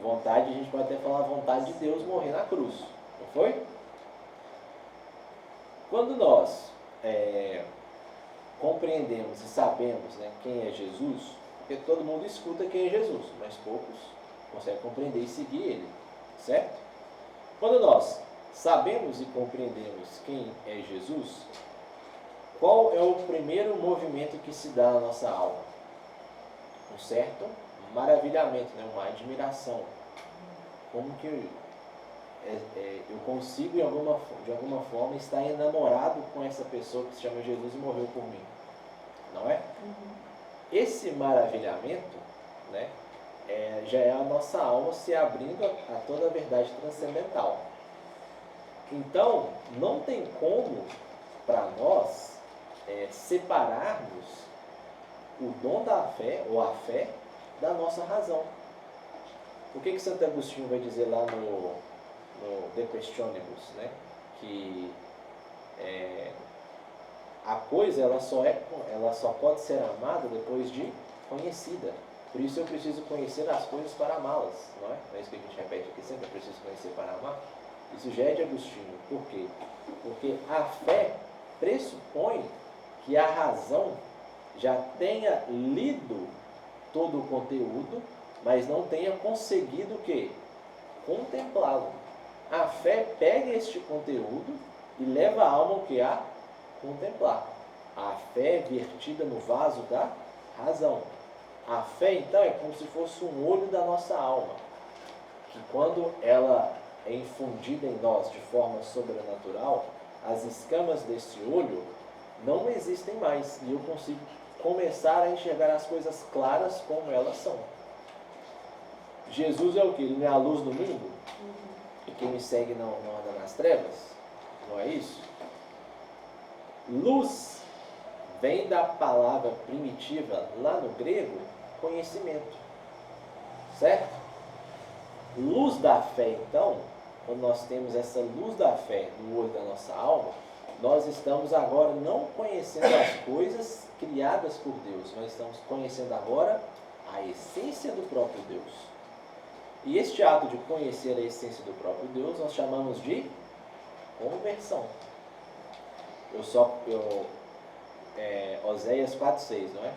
Vontade, a gente pode até falar vontade de Deus morrer na cruz, não foi? Quando nós compreendemos e sabemos, né, quem é Jesus, porque todo mundo escuta quem é Jesus, mas poucos conseguem compreender e seguir Ele, certo? Quando nós sabemos e compreendemos quem é Jesus, qual é o primeiro movimento que se dá na nossa alma? Um certo maravilhamento, né? Uma admiração. Como que eu consigo, de alguma forma, estar enamorado com essa pessoa que se chama Jesus e morreu por mim? Não é? Esse maravilhamento, né, já é a nossa alma se abrindo a toda a verdade transcendental. Então, não tem como, para nós, separarmos o dom da fé, ou a fé, da nossa razão. O que Santo Agostinho vai dizer lá no De Questionibus, né? Que a coisa ela só pode ser amada depois de conhecida. Por isso eu preciso conhecer as coisas para amá-las, não é? Não é isso que a gente repete aqui sempre, eu preciso conhecer para amar. Isso já é de Agostinho. Por quê? Porque a fé pressupõe que a razão já tenha lido todo o conteúdo, mas não tenha conseguido o quê? Contemplá-lo. A fé pega este conteúdo e leva a alma o quê? A contemplar. A fé é vertida no vaso da razão. A fé, então, é como se fosse um olho da nossa alma, que quando ela é infundida em nós de forma sobrenatural, as escamas desse olho não existem mais, e eu consigo começar a enxergar as coisas claras como elas são. Jesus é o que? Ele não é a luz do mundo? E quem me segue não anda nas trevas? Não é isso? Luz vem da palavra primitiva, lá no grego, conhecimento. Certo? Luz da fé, então, quando nós temos essa luz da fé no olho da nossa alma, nós estamos agora não conhecendo as coisas criadas por Deus, nós estamos conhecendo agora a essência do próprio Deus. E este ato de conhecer a essência do próprio Deus nós chamamos de conversão. Oséias 4,6, não é?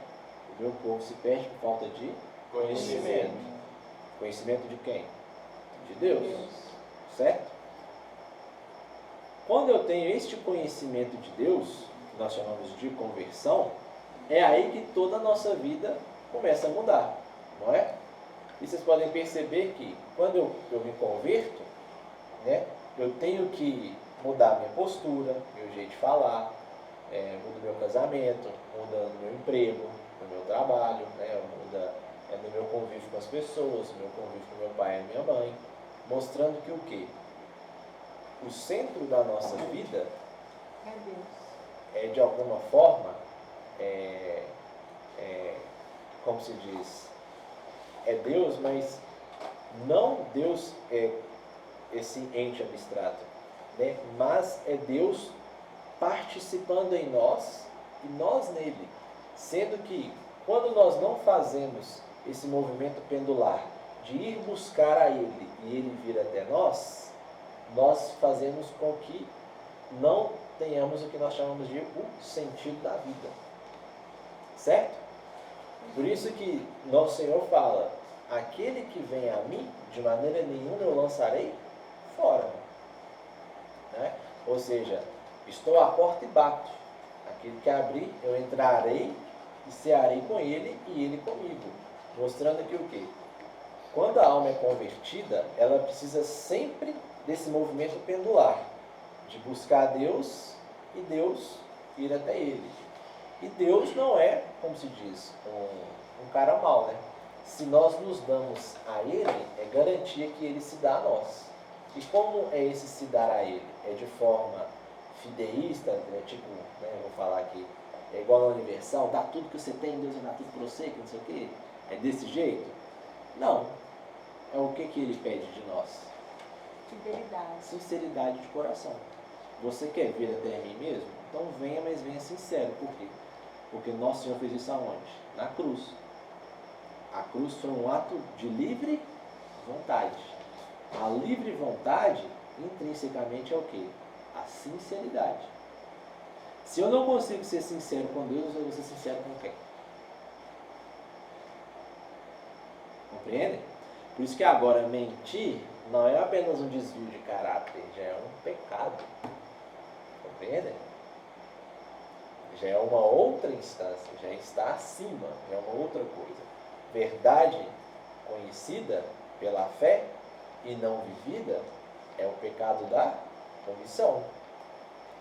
O meu povo se perde por falta de conhecimento. Conhecimento de quem? De Deus. Certo? Quando eu tenho este conhecimento de Deus, que nós chamamos de conversão, é aí que toda a nossa vida começa a mudar, não é? E vocês podem perceber que quando eu me converto, né, eu tenho que mudar minha postura, meu jeito de falar, muda meu casamento, muda no meu emprego, no meu trabalho, né, muda no meu convívio com as pessoas, no meu convívio com meu pai e minha mãe, mostrando que o quê? O centro da nossa vida É Deus. é de alguma forma, como se diz, é Deus, mas não Deus é esse ente abstrato, né? Mas é Deus participando em nós e nós nele. Sendo que quando nós não fazemos esse movimento pendular de ir buscar a ele e ele vir até nós, nós fazemos com que não tenhamos o que nós chamamos de o sentido da vida. Certo? Por isso que nosso Senhor fala, aquele que vem a mim, de maneira nenhuma eu lançarei fora. Né? Ou seja, estou à porta e bato. Aquele que abrir, eu entrarei e cearei com ele e ele comigo. Mostrando que o quê? Quando a alma é convertida, ela precisa sempre desse movimento pendular, de buscar Deus e Deus ir até ele. E Deus não é, como se diz, um cara mau, né? Se nós nos damos a ele, é garantia que ele se dá a nós. E como é esse se dar a ele? É de forma fideísta, né? Tipo, né, eu vou falar aqui, é igual na Universal, dá tudo que você tem, Deus vai dar tudo para você, que não sei o quê. É desse jeito? Não. É o que ele pede de nós? Fidelidade. Sinceridade de coração. Você quer vir até mim mesmo? Então venha, mas venha sincero. Por quê? Porque nosso Senhor fez isso aonde? Na cruz. A cruz foi um ato de livre vontade. A livre vontade, intrinsecamente, é o quê? A sinceridade. Se eu não consigo ser sincero com Deus, eu vou ser sincero com quem? Compreendem? Por isso que agora mentir não é apenas um desvio de caráter, já é um pecado. Compreendem? Já é uma outra instância, já está acima, já é uma outra coisa. Verdade conhecida pela fé e não vivida é o pecado da omissão.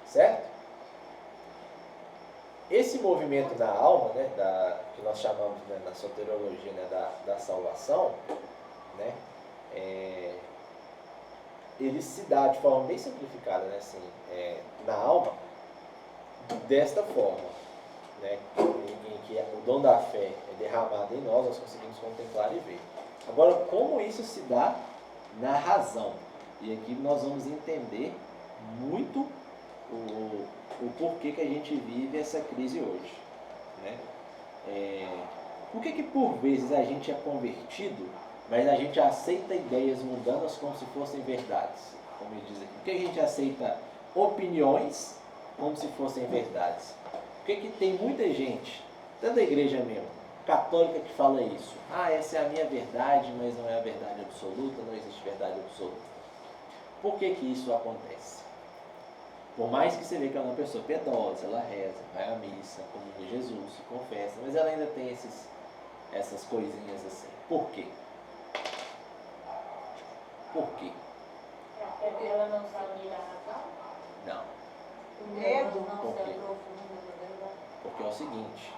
Certo? Esse movimento da alma, né, que nós chamamos, né, na soteriologia, né, da salvação, né, ele se dá de forma bem simplificada, né, assim, na alma, desta forma, né, em que o dom da fé é derramado em nós conseguimos contemplar e ver. Agora, como isso se dá na razão? E aqui nós vamos entender muito o porquê que a gente vive essa crise hoje, né? Por que por vezes a gente é convertido, mas a gente aceita ideias mundanas como se fossem verdades? Como ele diz aqui. Por que a gente aceita opiniões como se fossem verdades? Por que tem muita gente, tanto da igreja mesmo, católica, que fala isso? Essa é a minha verdade, mas não é a verdade absoluta, não existe verdade absoluta. Por que isso acontece? Por mais que você veja que ela é uma pessoa piedosa, ela reza, vai à missa, comunga Jesus, se confessa, mas ela ainda tem essas coisinhas assim. Por quê? Por quê? Porque ela não sabe da razão? Não. O medo. Não Por se quê? aprofunda na verdade. Porque é o seguinte,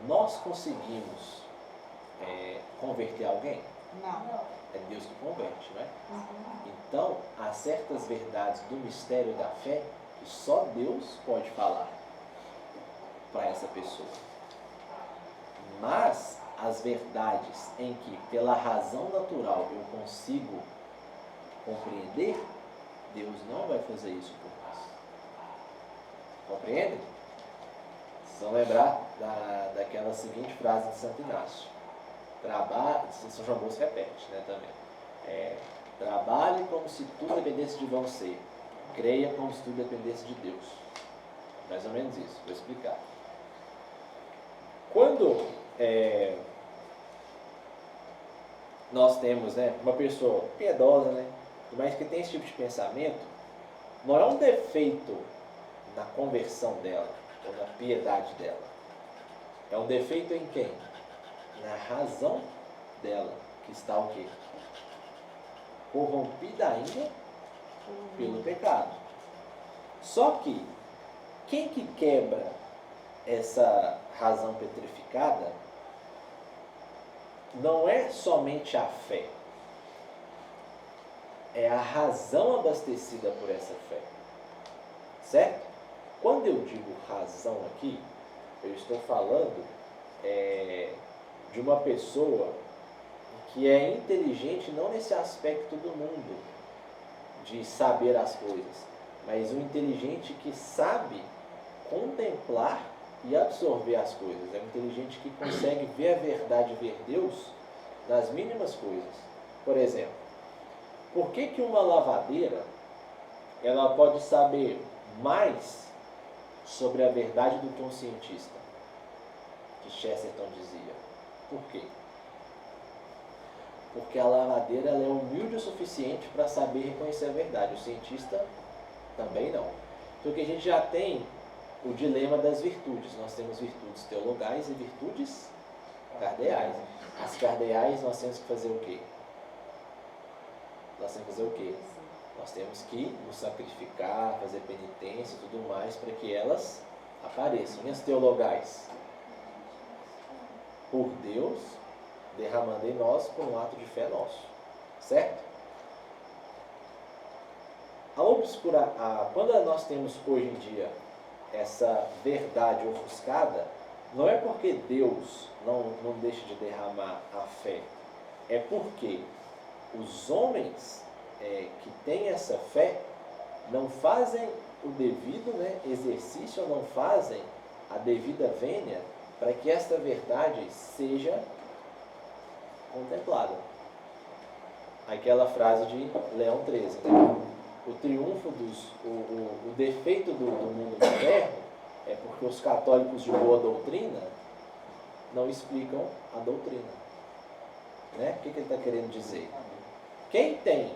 nós conseguimos converter alguém? Não. É Deus que converte, não é? Uhum. Então, há certas verdades do mistério da fé que só Deus pode falar para essa pessoa. Mas as verdades em que, pela razão natural, eu consigo compreender, Deus não vai fazer isso por nós. Compreendem? Vocês vão lembrar daquela seguinte frase de Santo Inácio. São João Bosco repete, né, também. Trabalhe como se tudo dependesse de você. Creia como se tudo dependesse de Deus. Mais ou menos isso, vou explicar. Quando nós temos, né, uma pessoa piedosa, né, mas que tem esse tipo de pensamento, não é um defeito na conversão dela, ou na piedade dela. É um defeito em quem? Na razão dela, que está o quê? Corrompida ainda pelo pecado. Só que, quem que quebra essa razão petrificada não é somente a fé, é a razão abastecida por essa fé. Certo? Quando eu digo razão aqui, eu estou falando de uma pessoa que é inteligente não nesse aspecto do mundo, de saber as coisas, mas um inteligente que sabe contemplar e absorver as coisas. É um inteligente que consegue ver a verdade, ver Deus nas mínimas coisas. Por exemplo, por que uma lavadeira ela pode saber mais sobre a verdade do que um cientista? Que Chesterton dizia. Por quê? Porque a lavadeira ela é humilde o suficiente para saber reconhecer a verdade. O cientista também não. Então que a gente já tem o dilema das virtudes. Nós temos virtudes teologais e virtudes cardeais. As cardeais nós temos que fazer o quê? Nós temos que fazer o quê? Nós temos que nos sacrificar, fazer penitência e tudo mais para que elas apareçam. E as teologais? Por Deus, derramando em nós por um ato de fé nosso. Certo? Quando nós temos hoje em dia essa verdade ofuscada, não é porque Deus não deixa de derramar a fé, é porque os homens que têm essa fé não fazem o devido exercício, ou não fazem a devida vênia para que esta verdade seja contemplada. Aquela frase de Leão XIII, né? O triunfo o defeito do mundo moderno é porque os católicos de boa doutrina não explicam a doutrina. Né? O que ele está querendo dizer? Quem tem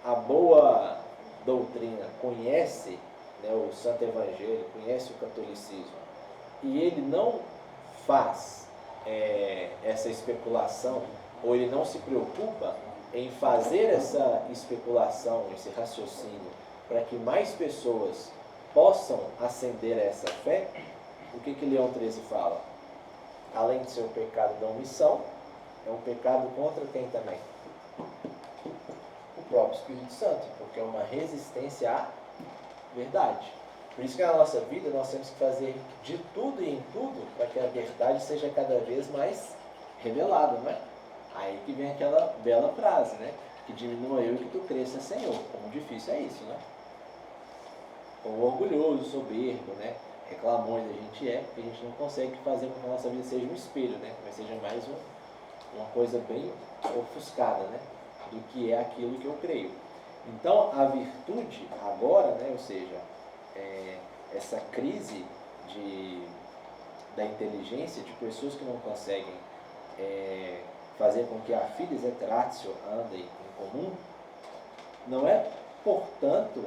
a boa doutrina, conhece o Santo Evangelho, conhece o catolicismo, e ele não faz essa especulação, ou ele não se preocupa em fazer essa especulação, esse raciocínio, para que mais pessoas possam ascender a essa fé, o que Leão XIII fala? Além de ser um pecado da omissão, é um pecado contra quem também? O próprio Espírito Santo, porque é uma resistência à verdade. Por isso que na nossa vida nós temos que fazer de tudo e em tudo para que a verdade seja cada vez mais revelada, não é? Aí que vem aquela bela frase, né? Que diminua eu e que tu cresça, Senhor. Como difícil é isso, né? Como orgulhoso, soberbo, né? Reclamões a gente porque a gente não consegue fazer com que a nossa vida seja um espelho, né? Mas seja mais uma coisa bem ofuscada, né? Do que é aquilo que eu creio. Então, a virtude agora, né? Ou seja, essa crise da inteligência de pessoas que não conseguem fazer com que a fides et ratio andem em comum, não é, portanto,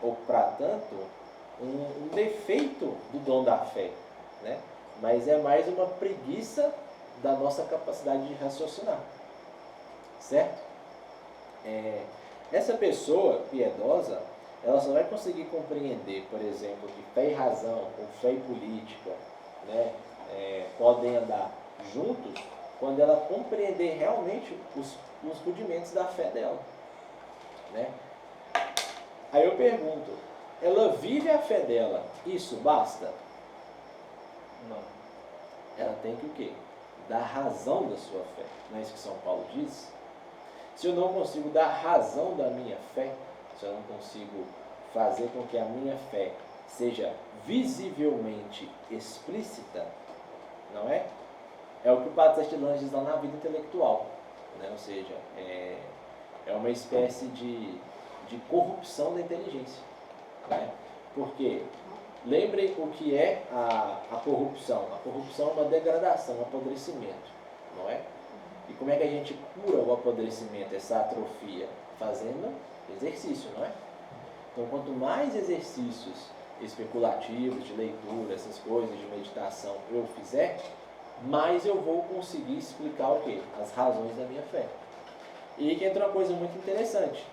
ou para tanto, um defeito do dom da fé, né? Mas é mais uma preguiça da nossa capacidade de raciocinar, certo? Essa pessoa piedosa, ela só vai conseguir compreender, por exemplo, que fé e razão, ou fé e política, né, podem andar juntos, quando ela compreender realmente os rudimentos da fé dela, né? Aí eu pergunto, ela vive a fé dela, isso basta? Não. Ela tem que o quê? Dar razão da sua fé. Não é isso que São Paulo diz? Se eu não consigo dar razão da minha fé, se eu não consigo fazer com que a minha fé seja visivelmente explícita, não é? É o que o Padre Sestilange diz lá na vida intelectual, né? Ou seja, é uma espécie de corrupção da inteligência, né? Porque lembrem o que é a corrupção. A corrupção é uma degradação, um apodrecimento, não é? E como é que a gente cura o apodrecimento, essa atrofia? Fazendo exercício, não é? Então, quanto mais exercícios especulativos, de leitura, essas coisas, de meditação eu fizer, mais eu vou conseguir explicar o quê? As razões da minha fé. E aí que entra uma coisa muito interessante.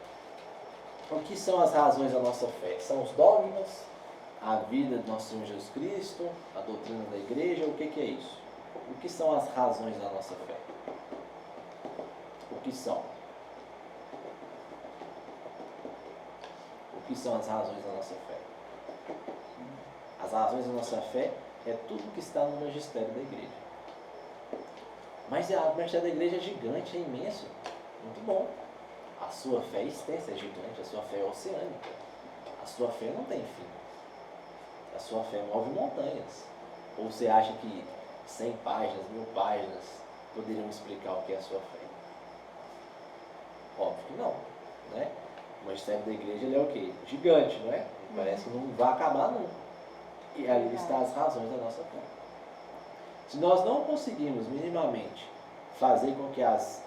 O que são as razões da nossa fé? São os dogmas, a vida de nosso Senhor Jesus Cristo, a doutrina da igreja, o que é isso? O que são as razões da nossa fé? O que são? O que são as razões da nossa fé? As razões da nossa fé é tudo que está no magistério da igreja. Mas o magistério da igreja é gigante, é imenso. Muito bom. A sua fé é extensa, é gigante, a sua fé é oceânica. A sua fé não tem fim. A sua fé move montanhas. Ou você acha que 100 páginas, 1000 páginas poderiam explicar o que é a sua fé? Óbvio que não, né? O magistério da igreja ele é o quê? Gigante, não é? Parece que não vai acabar nunca. E ali estão as razões da nossa fé. Se nós não conseguirmos minimamente fazer com que as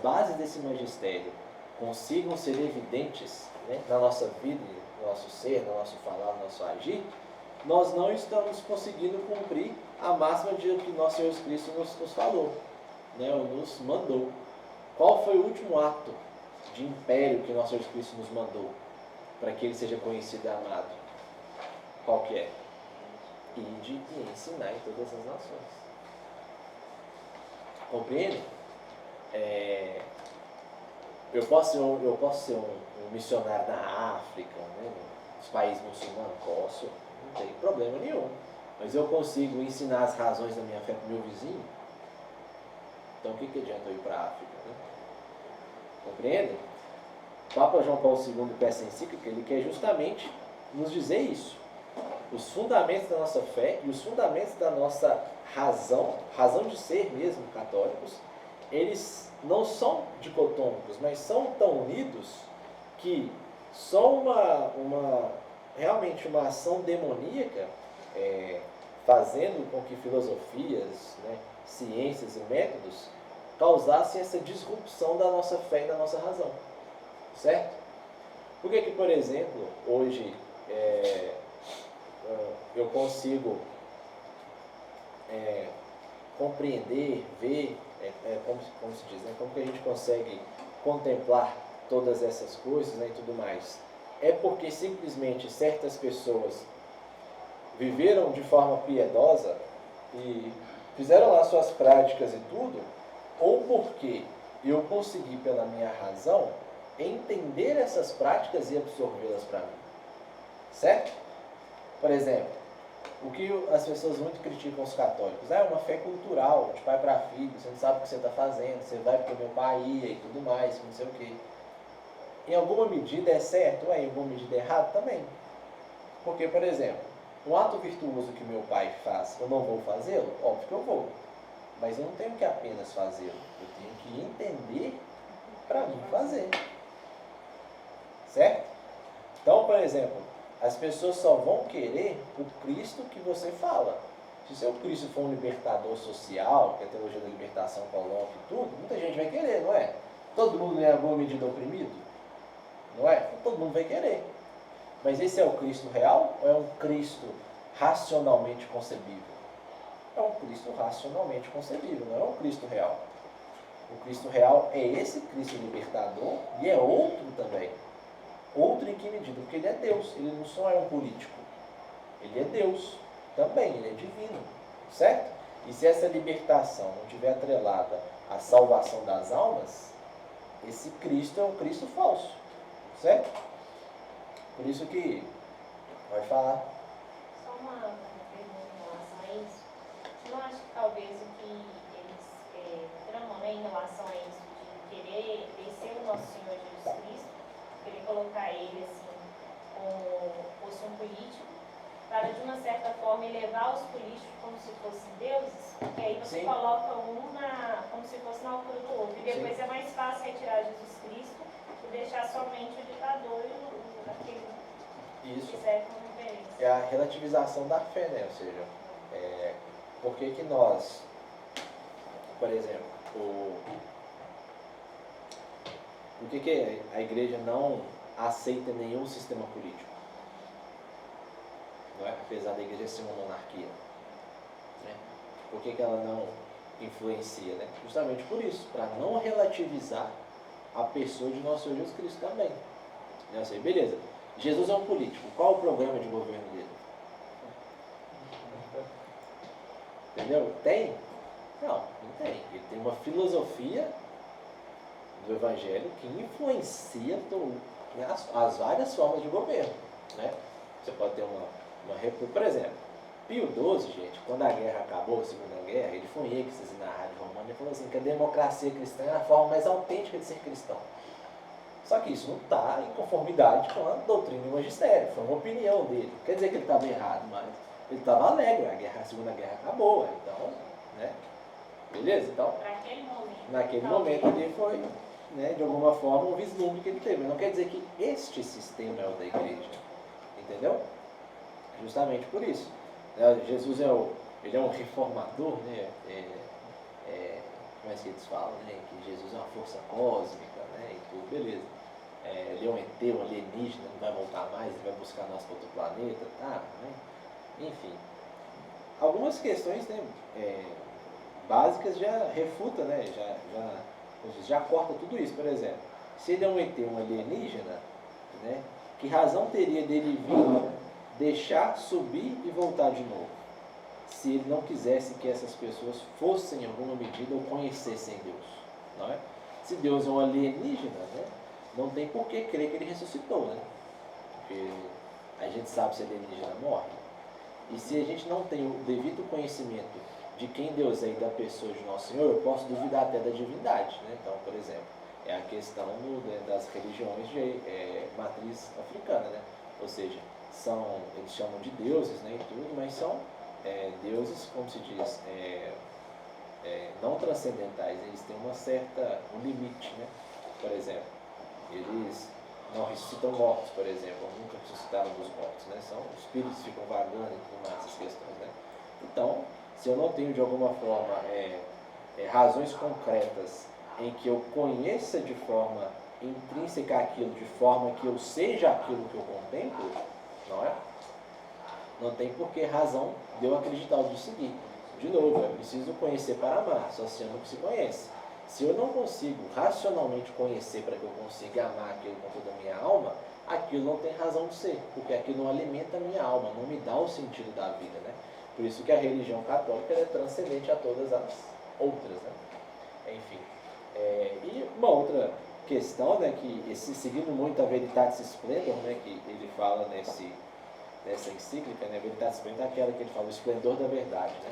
bases desse magistério consigam ser evidentes, né, na nossa vida, no nosso ser, no nosso falar, no nosso agir, nós não estamos conseguindo cumprir a máxima de que nosso Senhor Jesus Cristo nos falou, né, ou nos mandou. Qual foi o último ato de império que nosso Senhor Jesus Cristo nos mandou para que ele seja conhecido e amado? Qual que é? Ide e ensinar em todas as nações. Compreende? Eu posso ser um missionário na África, né, nos países muçulmanos? Posso, não tem problema nenhum. Mas eu consigo ensinar as razões da minha fé para o meu vizinho? Então o que adianta eu ir para a África? Né? Compreende? O Papa João Paulo II, peça encíclica, ele quer justamente nos dizer isso. Os fundamentos da nossa fé e os fundamentos da nossa razão de ser mesmo católicos, eles não são dicotômicos, mas são tão unidos que só realmente uma ação demoníaca, fazendo com que filosofias, né, ciências e métodos causassem essa disrupção da nossa fé e da nossa razão. Certo? Por que, por exemplo, hoje eu consigo compreender, ver, como se diz, né? Como que a gente consegue contemplar todas essas coisas, né, e tudo mais? É porque simplesmente certas pessoas viveram de forma piedosa e fizeram lá suas práticas e tudo, ou porque eu consegui, pela minha razão, entender essas práticas e absorvê-las para mim. Certo? Por exemplo, o que as pessoas muito criticam os católicos? É uma fé cultural, de pai para filho, você não sabe o que você está fazendo, você vai porque meu pai ia e tudo mais, não sei o quê. Em alguma medida é certo, em alguma medida é errado também. Porque, por exemplo, um ato virtuoso que meu pai faz, eu não vou fazê-lo? Óbvio que eu vou. Mas eu não tenho que apenas fazê-lo, eu tenho que entender para mim fazer. Certo? Então, por exemplo, as pessoas só vão querer o Cristo que você fala. Se o seu Cristo for um libertador social, que a teologia da libertação coloca e tudo, muita gente vai querer, não é? Todo mundo é em alguma medida oprimido? Não é? Todo mundo vai querer. Mas esse é o Cristo real ou é um Cristo racionalmente concebível? É um Cristo racionalmente concebível, não é um Cristo real. O Cristo real é esse Cristo libertador e é outro também. Outro em que medida? Porque ele é Deus, ele não só é um político. Ele é Deus também, ele é divino. Certo? E se essa libertação não estiver atrelada à salvação das almas, esse Cristo é um Cristo falso. Certo? Por isso que vai falar. Só uma pergunta em relação a isso. Você não acha que talvez o que eles tramam, né, em relação a isso, de querer descer o nosso Senhor Jesus Cristo, querer colocar ele assim como fosse um político, para, de uma certa forma, elevar os políticos como se fossem deuses, porque aí você Sim. coloca como se fosse na altura do outro. E depois Sim. é mais fácil retirar Jesus Cristo e deixar somente o ditador e aquele Isso. que serve como referência. É a relativização da fé, né? Ou seja, por que que nós, por exemplo, por que que a igreja não aceita nenhum sistema político? Não é? Apesar da igreja ser uma monarquia. Né? Por que que ela não influencia? Né? Justamente por isso, para não relativizar a pessoa de nosso Senhor Jesus Cristo também. Né? Ou seja, beleza, Jesus é um político, qual o programa de governo dele? Entendeu? Tem? Não tem. Ele tem uma filosofia do Evangelho que influencia as várias formas de governo. Né? Você pode ter uma república, por exemplo, Pio XII, gente, quando a guerra acabou, a Segunda Guerra, ele foi em êxtase na Rádio Romana e falou assim que a democracia cristã é a forma mais autêntica de ser cristão. Só que isso não está em conformidade com a doutrina e o magistério, foi uma opinião dele. Não quer dizer que ele estava errado, mas ele estava alegre, a Segunda Guerra acabou, então, né? Beleza? Então, naquele momento ali foi, né, de alguma forma, um vislumbre que ele teve. Mas não quer dizer que este sistema é o da igreja, entendeu? Justamente por isso. Jesus ele é um reformador, né? Como é que eles falam, né? Que Jesus é uma força cósmica, né? E tudo, beleza. Ele é um ET, um alienígena, não vai voltar mais, ele vai buscar nós para outro planeta, tá? Né? Enfim. Algumas questões, né, básicas já refuta, né? Já corta tudo isso. Por exemplo, se ele é um ET, um alienígena, né? Que razão teria dele vir, deixar, subir e voltar de novo? Se ele não quisesse que essas pessoas fossem, em alguma medida, ou conhecessem Deus. Não é? Se Deus é um alienígena, né? Não tem por que crer que ele ressuscitou. Né? Porque a gente sabe se alienígena morre. E se a gente não tem o devido conhecimento de quem Deus é e da pessoa de Nosso Senhor, eu posso duvidar até da divindade. Né? Então, por exemplo, é a questão das religiões de matriz africana. Né? Ou seja, eles chamam de deuses, né, e tudo, mas são deuses, como se diz, não transcendentais. Eles têm um limite. Né? Por exemplo, eles não ressuscitam mortos, por exemplo, nunca ressuscitaram dos mortos, né? São espíritos que ficam vagando e tudo mais, essas questões, né? Então, se eu não tenho de alguma forma razões concretas em que eu conheça de forma intrínseca aquilo, de forma que eu seja aquilo que eu contemplo, não é? Não tem por que razão de eu acreditar ou de seguir. De novo, é preciso conhecer para amar, só se ama o que se conhece. Se eu não consigo racionalmente conhecer para que eu consiga amar aquilo com toda a minha alma, aquilo não tem razão de ser, porque aquilo não alimenta a minha alma, não me dá o sentido da vida, né? Por isso que a religião católica é transcendente a todas as outras, né? Enfim. E uma outra questão, né, que seguindo muito a Veritatis Splendor, né, que ele fala nessa encíclica, né, Veritatis Splendor é aquela que ele fala o esplendor da verdade, né?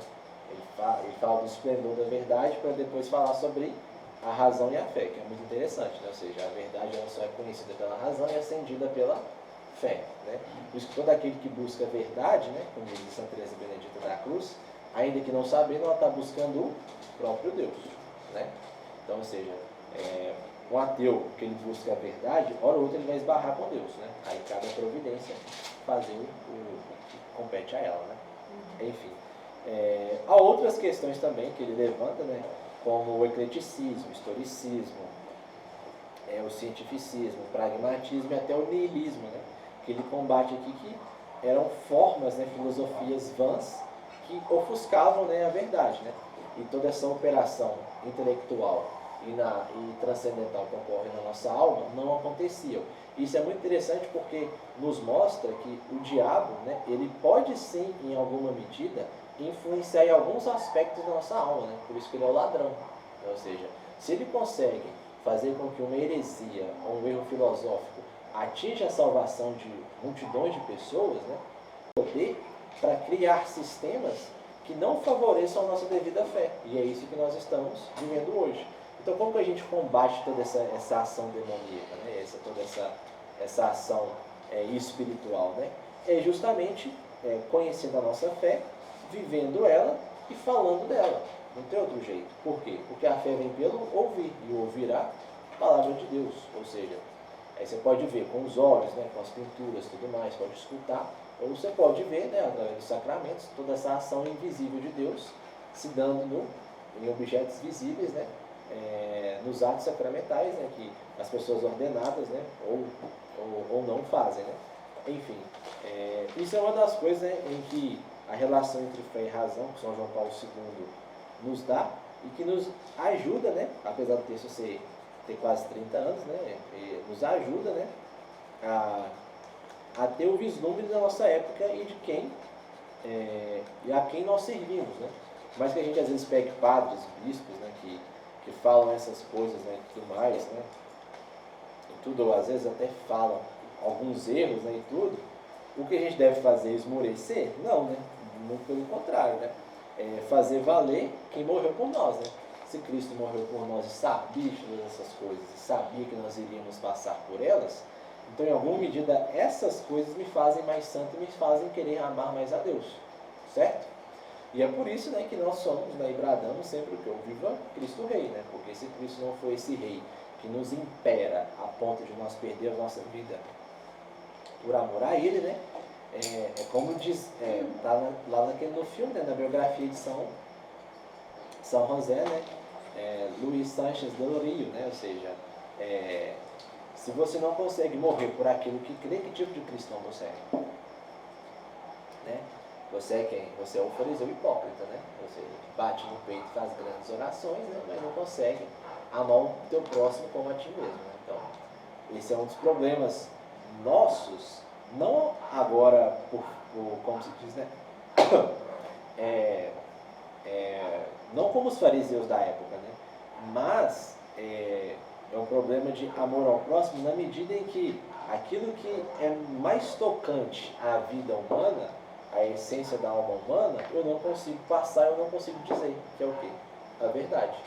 Ele fala do esplendor da verdade para depois falar sobre a razão e a fé, que é muito interessante, né? Ou seja, a verdade ela só é conhecida pela razão e acendida pela fé, né? Por isso que todo aquele que busca a verdade, né, como diz Santa Teresa Benedita da Cruz, ainda que não sabendo, ela está buscando o próprio Deus, né? Então, ou seja, um ateu que ele busca a verdade, hora ou outra ele vai esbarrar com Deus, né? Aí cabe a providência fazer o que compete a ela, né? Enfim. Há outras questões também que ele levanta, né, como o ecleticismo, o historicismo, o cientificismo, o pragmatismo e até o niilismo, né, que ele combate aqui, que eram formas, né, filosofias vãs que ofuscavam, né, a verdade. Né, e toda essa operação intelectual e transcendental que ocorre na nossa alma não aconteciam. Isso é muito interessante porque nos mostra que o diabo, né, ele pode sim, em alguma medida, influenciar em alguns aspectos da nossa alma, né? Por isso que ele é o ladrão. Ou seja, se ele consegue fazer com que uma heresia ou um erro filosófico atinja a salvação de multidões de pessoas, né? Poder para criar sistemas que não favoreçam a nossa devida fé. E é isso que nós estamos vivendo hoje. Então, como que a gente combate toda essa ação demoníaca, né? Toda essa ação espiritual, né? É justamente conhecendo a nossa fé, vivendo ela e falando dela. Não tem outro jeito. Por quê? Porque a fé vem pelo ouvir, e o ouvirá a palavra de Deus. Ou seja, aí você pode ver com os olhos, né, com as pinturas e tudo mais, pode escutar, ou você pode ver, né, através dos sacramentos, toda essa ação invisível de Deus se dando em objetos visíveis, né, nos atos sacramentais, né, que as pessoas ordenadas, né, ou não fazem. Né. Enfim, isso é uma das coisas, né, em que a relação entre fé e razão, que São João Paulo II nos dá, e que nos ajuda, né, apesar do texto ter quase 30 anos, né, nos ajuda, né, a ter o vislumbre da nossa época e de quem e a quem nós servimos, né. Mas que a gente às vezes pegue padres, bispos, né, que falam essas coisas, né, e tudo mais, né, e tudo, ou às vezes até falam alguns erros, né, e tudo, o que a gente deve fazer? Esmorecer? Não, né, muito pelo contrário, né, fazer valer quem morreu por nós, né. Se Cristo morreu por nós e sabia de todas essas coisas, e sabia que nós iríamos passar por elas, então em alguma medida essas coisas me fazem mais santo e me fazem querer amar mais a Deus, certo? E é por isso, né, que nós somos, né, e bradamos sempre o que? O viva Cristo Rei, né? Porque se Cristo não for esse Rei que nos impera a ponto de nós perder a nossa vida por amor a Ele, né? Como diz, tá lá no filme, né, na biografia de São José, né? Luís Sánchez del Rio, né? Ou seja, se você não consegue morrer por aquilo que crê, que tipo de cristão você é? Né? Você é quem? Você é o fariseu hipócrita, né? Ou seja, bate no peito, faz grandes orações, né? Mas não consegue amar o teu próximo como a ti mesmo. Né? Então, esse é um dos problemas nossos, não agora por como se diz, né? Não como os fariseus da época, né? Mas é um problema de amor ao próximo na medida em que aquilo que é mais tocante à vida humana, a essência da alma humana, eu não consigo passar, eu não consigo dizer, que é o quê? A verdade,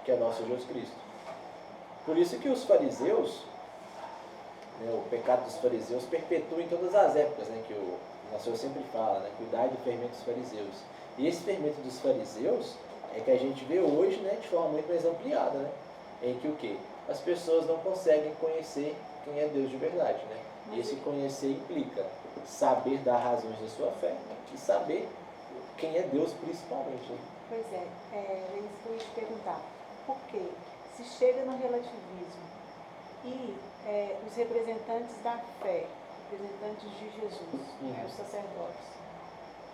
que é nosso Jesus Cristo. Por isso que os fariseus, né, o pecado dos fariseus perpetua em todas as épocas, né, que o nosso Senhor sempre fala, né, cuidai do fermento dos fariseus. E esse fermento dos fariseus é que a gente vê hoje, né, de forma muito mais ampliada, né, em que o quê? As pessoas não conseguem conhecer quem é Deus de verdade, né? E esse conhecer implica saber dar razões da sua fé e saber quem é Deus principalmente. Né? Pois é isso que eu ia te perguntar. Por quê? Se chega no relativismo e os representantes da fé, representantes de Jesus, né, os sacerdotes,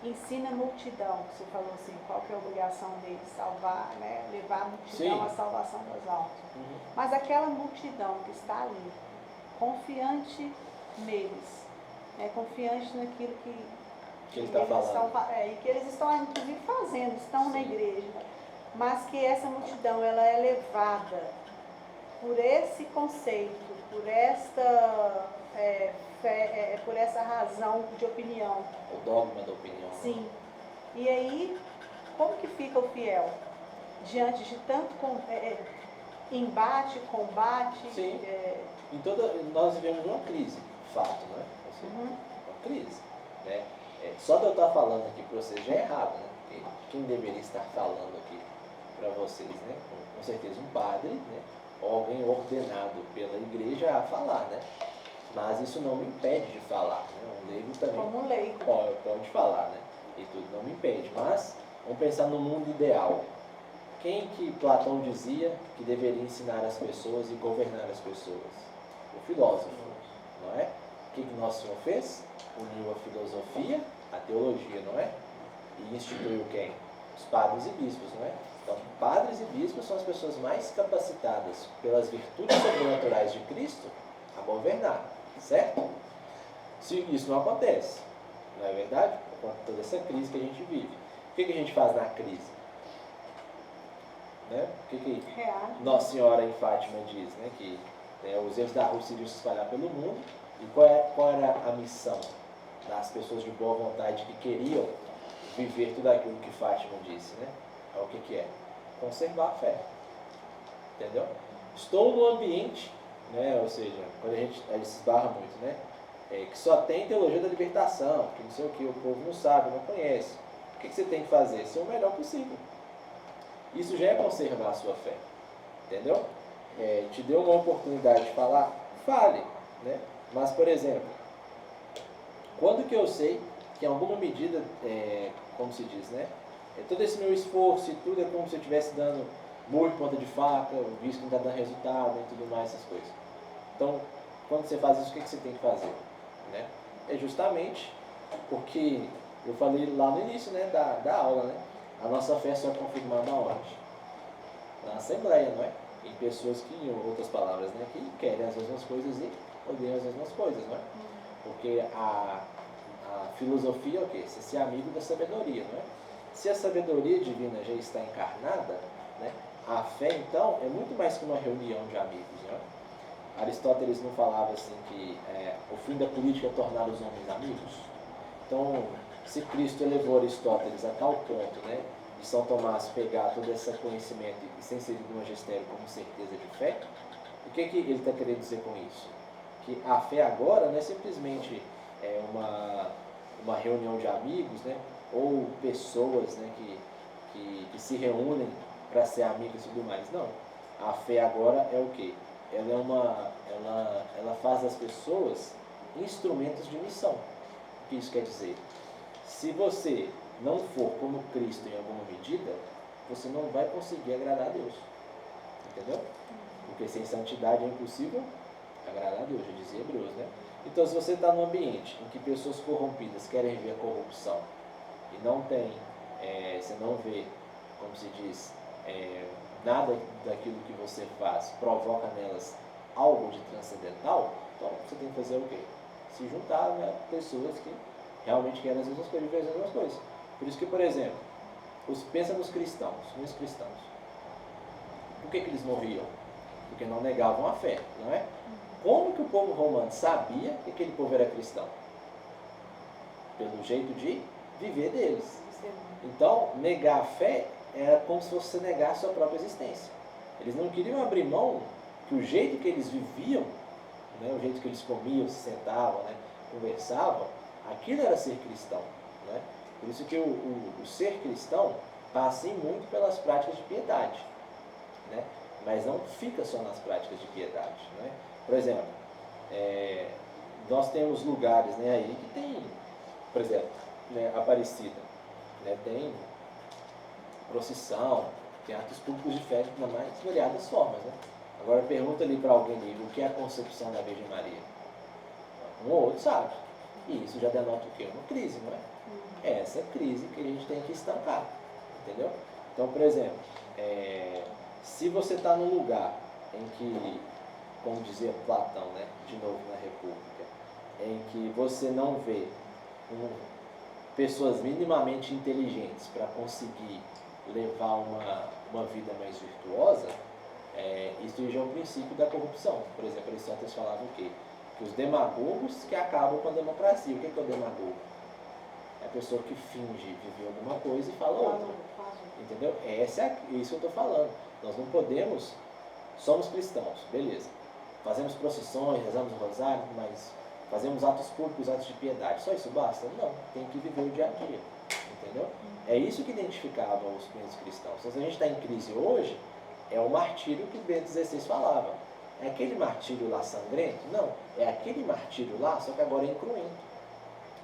ensina a multidão, você falou assim, qual que é a obrigação deles? Salvar, né, levar a multidão à salvação das almas. Mas aquela multidão que está ali, confiante neles, confiante naquilo que ele está falando. E que eles estão, inclusive, fazendo, estão na igreja, mas que essa multidão ela é levada por esse conceito, por esta fé, por essa razão de opinião. O dogma da opinião. Sim. E aí, como que fica o fiel? Diante de tanto embate, combate. Sim. Nós vivemos uma crise, fato, né? Uma crise. Né? Só de eu estar falando aqui para vocês já é errado, né? Porque quem deveria estar falando aqui para vocês, né? Com certeza um padre, né? Ou alguém ordenado pela igreja a falar, né? Mas isso não me impede de falar, né? Um leigo também como um leigo pode falar, né? E tudo não me impede. Mas vamos pensar no mundo ideal. Quem que Platão dizia que deveria ensinar as pessoas e governar as pessoas? O filósofo, não é? O que Nosso Senhor fez? Uniu a filosofia, a teologia, não é? E instituiu quem? Os padres e bispos, não é? Então, padres e bispos são as pessoas mais capacitadas pelas virtudes sobrenaturais de Cristo a governar, certo? Se isso não acontece, não é verdade? Com toda essa crise que a gente vive. O que a gente faz na crise? Né? O que Nossa Senhora em Fátima diz? Né? Que os erros da Rússia iriam se espalhar pelo mundo. E qual era a missão das pessoas de boa vontade que queriam viver tudo aquilo que Fátima disse? Né? O que é? Conservar a fé. Entendeu? Estou no ambiente, né? Ou seja, quando a gente esbarra muito, né? que só tem teologia da libertação, que não sei o que, o povo não sabe, não conhece. O que você tem que fazer? Ser o melhor possível. Isso já é conservar a sua fé. Entendeu? Te deu uma oportunidade de falar, fale. Né? Mas, por exemplo, quando que eu sei que em alguma medida, como se diz, né? Todo esse meu esforço e tudo é como se eu estivesse dando murro em ponta de faca, visto que não está dando resultado e tudo mais, essas coisas. Então, quando você faz isso, o que você tem que fazer? Né? É justamente porque eu falei lá no início, né, da aula, né? A nossa fé só é confirmada onde? Na Assembleia, não é? Em pessoas que, em outras palavras, né, que querem as mesmas coisas e odeiam as mesmas coisas, não é? Porque a filosofia é o quê? Você ser amigo da sabedoria, não é? Se a sabedoria divina já está encarnada, né, a fé, então, é muito mais que uma reunião de amigos, não é? Aristóteles não falava assim que o fim da política é tornar os homens amigos? Então, se Cristo elevou Aristóteles a tal ponto, né, de São Tomás pegar todo esse conhecimento e sem ser do magistério como certeza de fé, o que ele está querendo dizer com isso? Que a fé agora não é simplesmente uma reunião de amigos, né, ou pessoas, né, que se reúnem para ser amigas e tudo mais. Não. A fé agora é o quê? Ela faz das pessoas instrumentos de missão. O que isso quer dizer? Se você não for como Cristo em alguma medida, você não vai conseguir agradar a Deus. Entendeu? Porque sem santidade é impossível agradar a Deus, já dizia Hebreus, né? Então, se você está num ambiente em que pessoas corrompidas querem ver a corrupção e não tem, você não vê, como se diz, nada daquilo que você faz provoca nelas algo de transcendental, então você tem que fazer o quê? Se juntar, né, pessoas que realmente querem as mesmas coisas e fazem as mesmas coisas. Por isso que, por exemplo, pensa nos cristãos, nos cristãos. Por que eles morriam? Porque não negavam a fé, não é? Como que o povo romano sabia que aquele povo era cristão? Pelo jeito de viver deles. Então, negar a fé era como se você negasse a sua própria existência. Eles não queriam abrir mão que o jeito que eles viviam, né, o jeito que eles comiam, se sentavam, né, conversavam, aquilo era ser cristão. Né? Por isso que o ser cristão passa muito pelas práticas de piedade. Né? Mas não fica só nas práticas de piedade. Né? Por exemplo, nós temos lugares, né, aí que tem, por exemplo, né, Aparecida, né, tem procissão, tem atos públicos de fé de mais variadas formas. Né? Agora pergunta ali para alguém ali, o que é a concepção da Virgem Maria? Um ou outro sabe. E isso já denota o quê? Uma crise, não é? É essa crise que a gente tem que estancar. Entendeu? Então, por exemplo, se você está num lugar em que, como dizia Platão, né, de novo na República, em que você não vê pessoas minimamente inteligentes para conseguir levar uma vida mais virtuosa, isso já é um princípio da corrupção. Por exemplo, Aristóteles falava o quê? Que os demagogos que acabam com a democracia. O que é o demagogo? É a pessoa que finge viver alguma coisa e fala outra. Entendeu? Isso que eu estou falando. Nós não podemos, somos cristãos, beleza. Fazemos procissões, rezamos o rosário, mas fazemos atos públicos, atos de piedade. Só isso basta? Não, tem que viver o dia a dia. Entendeu? É isso que identificava os primeiros cristãos. Então, se a gente está em crise hoje, é o martírio que Bento XVI falava. É aquele martírio lá sangrento? Não, é aquele martírio lá, só que agora é incruento.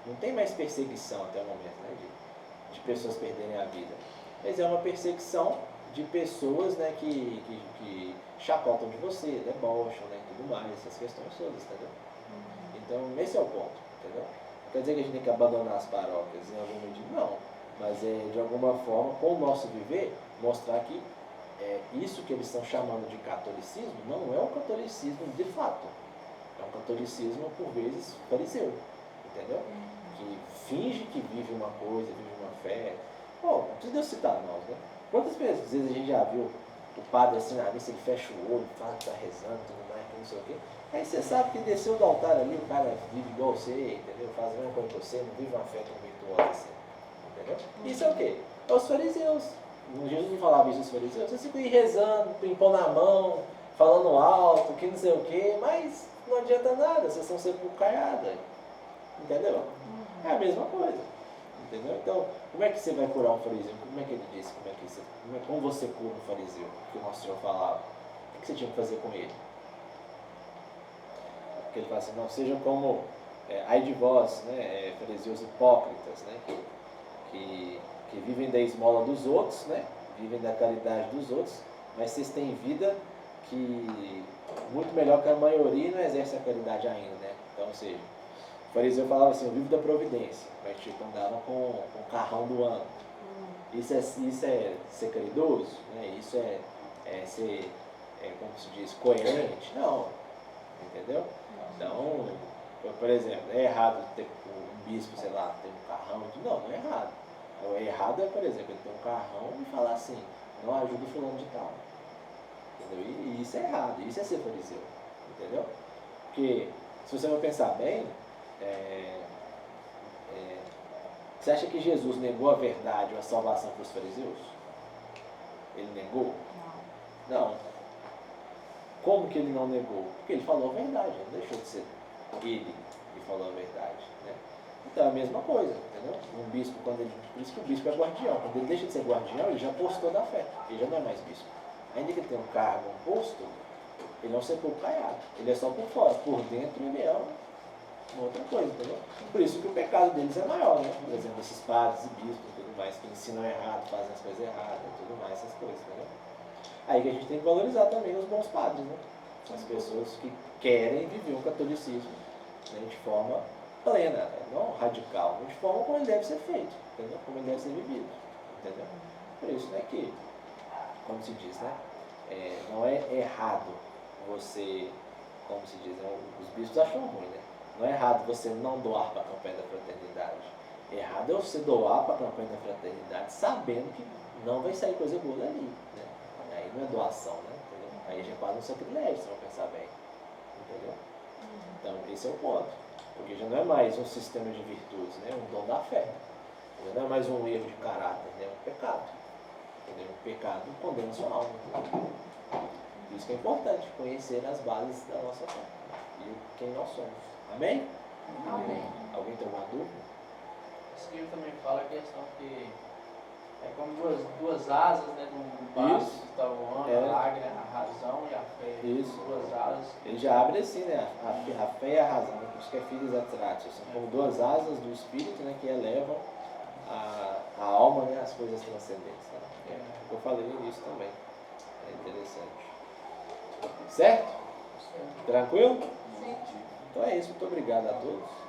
Não tem mais perseguição até o momento, né, de pessoas perderem a vida. Mas é uma perseguição de pessoas, né, que chacotam de você, debocham, né, e tudo mais, essas questões todas, entendeu? Então, esse é o ponto, entendeu? Não quer dizer que a gente tem que abandonar as paróquias em algum medida, não. Mas de alguma forma, com o nosso viver, mostrar que isso que eles estão chamando de catolicismo não é um catolicismo de fato. É um catolicismo, por vezes, fariseu, entendeu? Que finge que vive uma coisa, vive uma fé. Não precisa eu citar nós, né? Quantas vezes a gente já viu o padre assim na missa, ele fecha o olho, fala que está rezando, tudo mais, não sei o quê. Aí você sabe que desceu do altar ali, o cara vive igual você, entendeu? Faz a mesma coisa que você, não vive uma fé tão virtuosa assim. Entendeu? Isso é o quê? É os fariseus. Jesus não falava isso dos fariseus. Vocês ficam aí rezando, impondo a mão, falando alto, que não sei o quê, mas não adianta nada, vocês estão sempre caiados. Entendeu? É a mesma coisa. Entendeu? Então, como é que você vai curar um fariseu? Como é que ele disse? Como você cura um fariseu? Que o nosso Senhor falava. O que você tinha que fazer com ele? Porque ele fala assim, não sejam como ai de vós, né, fariseus hipócritas, né, que vivem da esmola dos outros, né, vivem da caridade dos outros, mas vocês têm vida que muito melhor que a maioria e não exerce a caridade ainda, né? Então, ou seja, o fariseu falava assim, eu vivo da providência, mas tipo, andava com o carrão do ano. Isso é ser caridoso, né? Isso é ser, como se diz, coerente? Não, entendeu? Então, por exemplo, é errado ter um bispo, sei lá, ter um carrão? Não, não é errado. O errado é, por exemplo, ele ter um carrão e falar assim, não ajuda o fulano de tal. Entendeu? E isso é errado, isso é ser fariseu. Entendeu? Porque, se você for pensar bem, você acha que Jesus negou a verdade ou a salvação para os fariseus? Ele negou? Não. Como que ele não negou? Porque ele falou a verdade, ele não deixou de ser ele que falou a verdade. Né? Então é a mesma coisa, entendeu? Um bispo, por isso que o bispo é guardião. Quando ele deixa de ser guardião, ele já postou da fé, ele já não é mais bispo. Ainda que ele tenha um cargo, um posto, ele é um sepulcro caiado. Ele é só por fora, por dentro ele é uma outra coisa, entendeu? Por isso que o pecado deles é maior, né? Por exemplo, esses padres e bispos e tudo mais, que ensinam errado, fazem as coisas erradas e tudo mais, essas coisas, entendeu? Aí que a gente tem que valorizar também os bons padres, né? As pessoas que querem viver o catolicismo, né, de forma plena, né? Não radical, mas de forma como ele deve ser feito, entendeu? Como ele deve ser vivido, entendeu? Por isso, né, que, como se diz, né? Não é errado você, como se diz, né, os bispos acham ruim, né? Não é errado você não doar para a campanha da fraternidade. Errado é você doar para a campanha da fraternidade sabendo que não vai sair coisa boa dali, né? Aí não é doação, né? Entendeu? Aí já é quase um sacrilégio, se você pensar bem. Entendeu? Então, esse é o ponto. Porque já não é mais um sistema de virtudes, né? Um dom da fé. Já não é mais um erro de caráter, né? Um pecado. Entendeu? Um pecado condena sua alma. Por isso que é importante conhecer as bases da nossa fé e quem nós somos. Amém? Amém. Alguém tem alguma dúvida? Esse livro também fala a questão que é como duas asas, né, do vaso que está voando, a águia, a razão e a fé. Isso. Duas asas. Ele já abre assim, né? A fé e a razão, né? Por isso que é filhos atratos. São como duas asas do espírito, né? Que elevam a alma, né? As coisas transcendentes. Né? Eu falei nisso também. É interessante. Certo? Tranquilo? Sim. Então é isso. Muito obrigado a todos.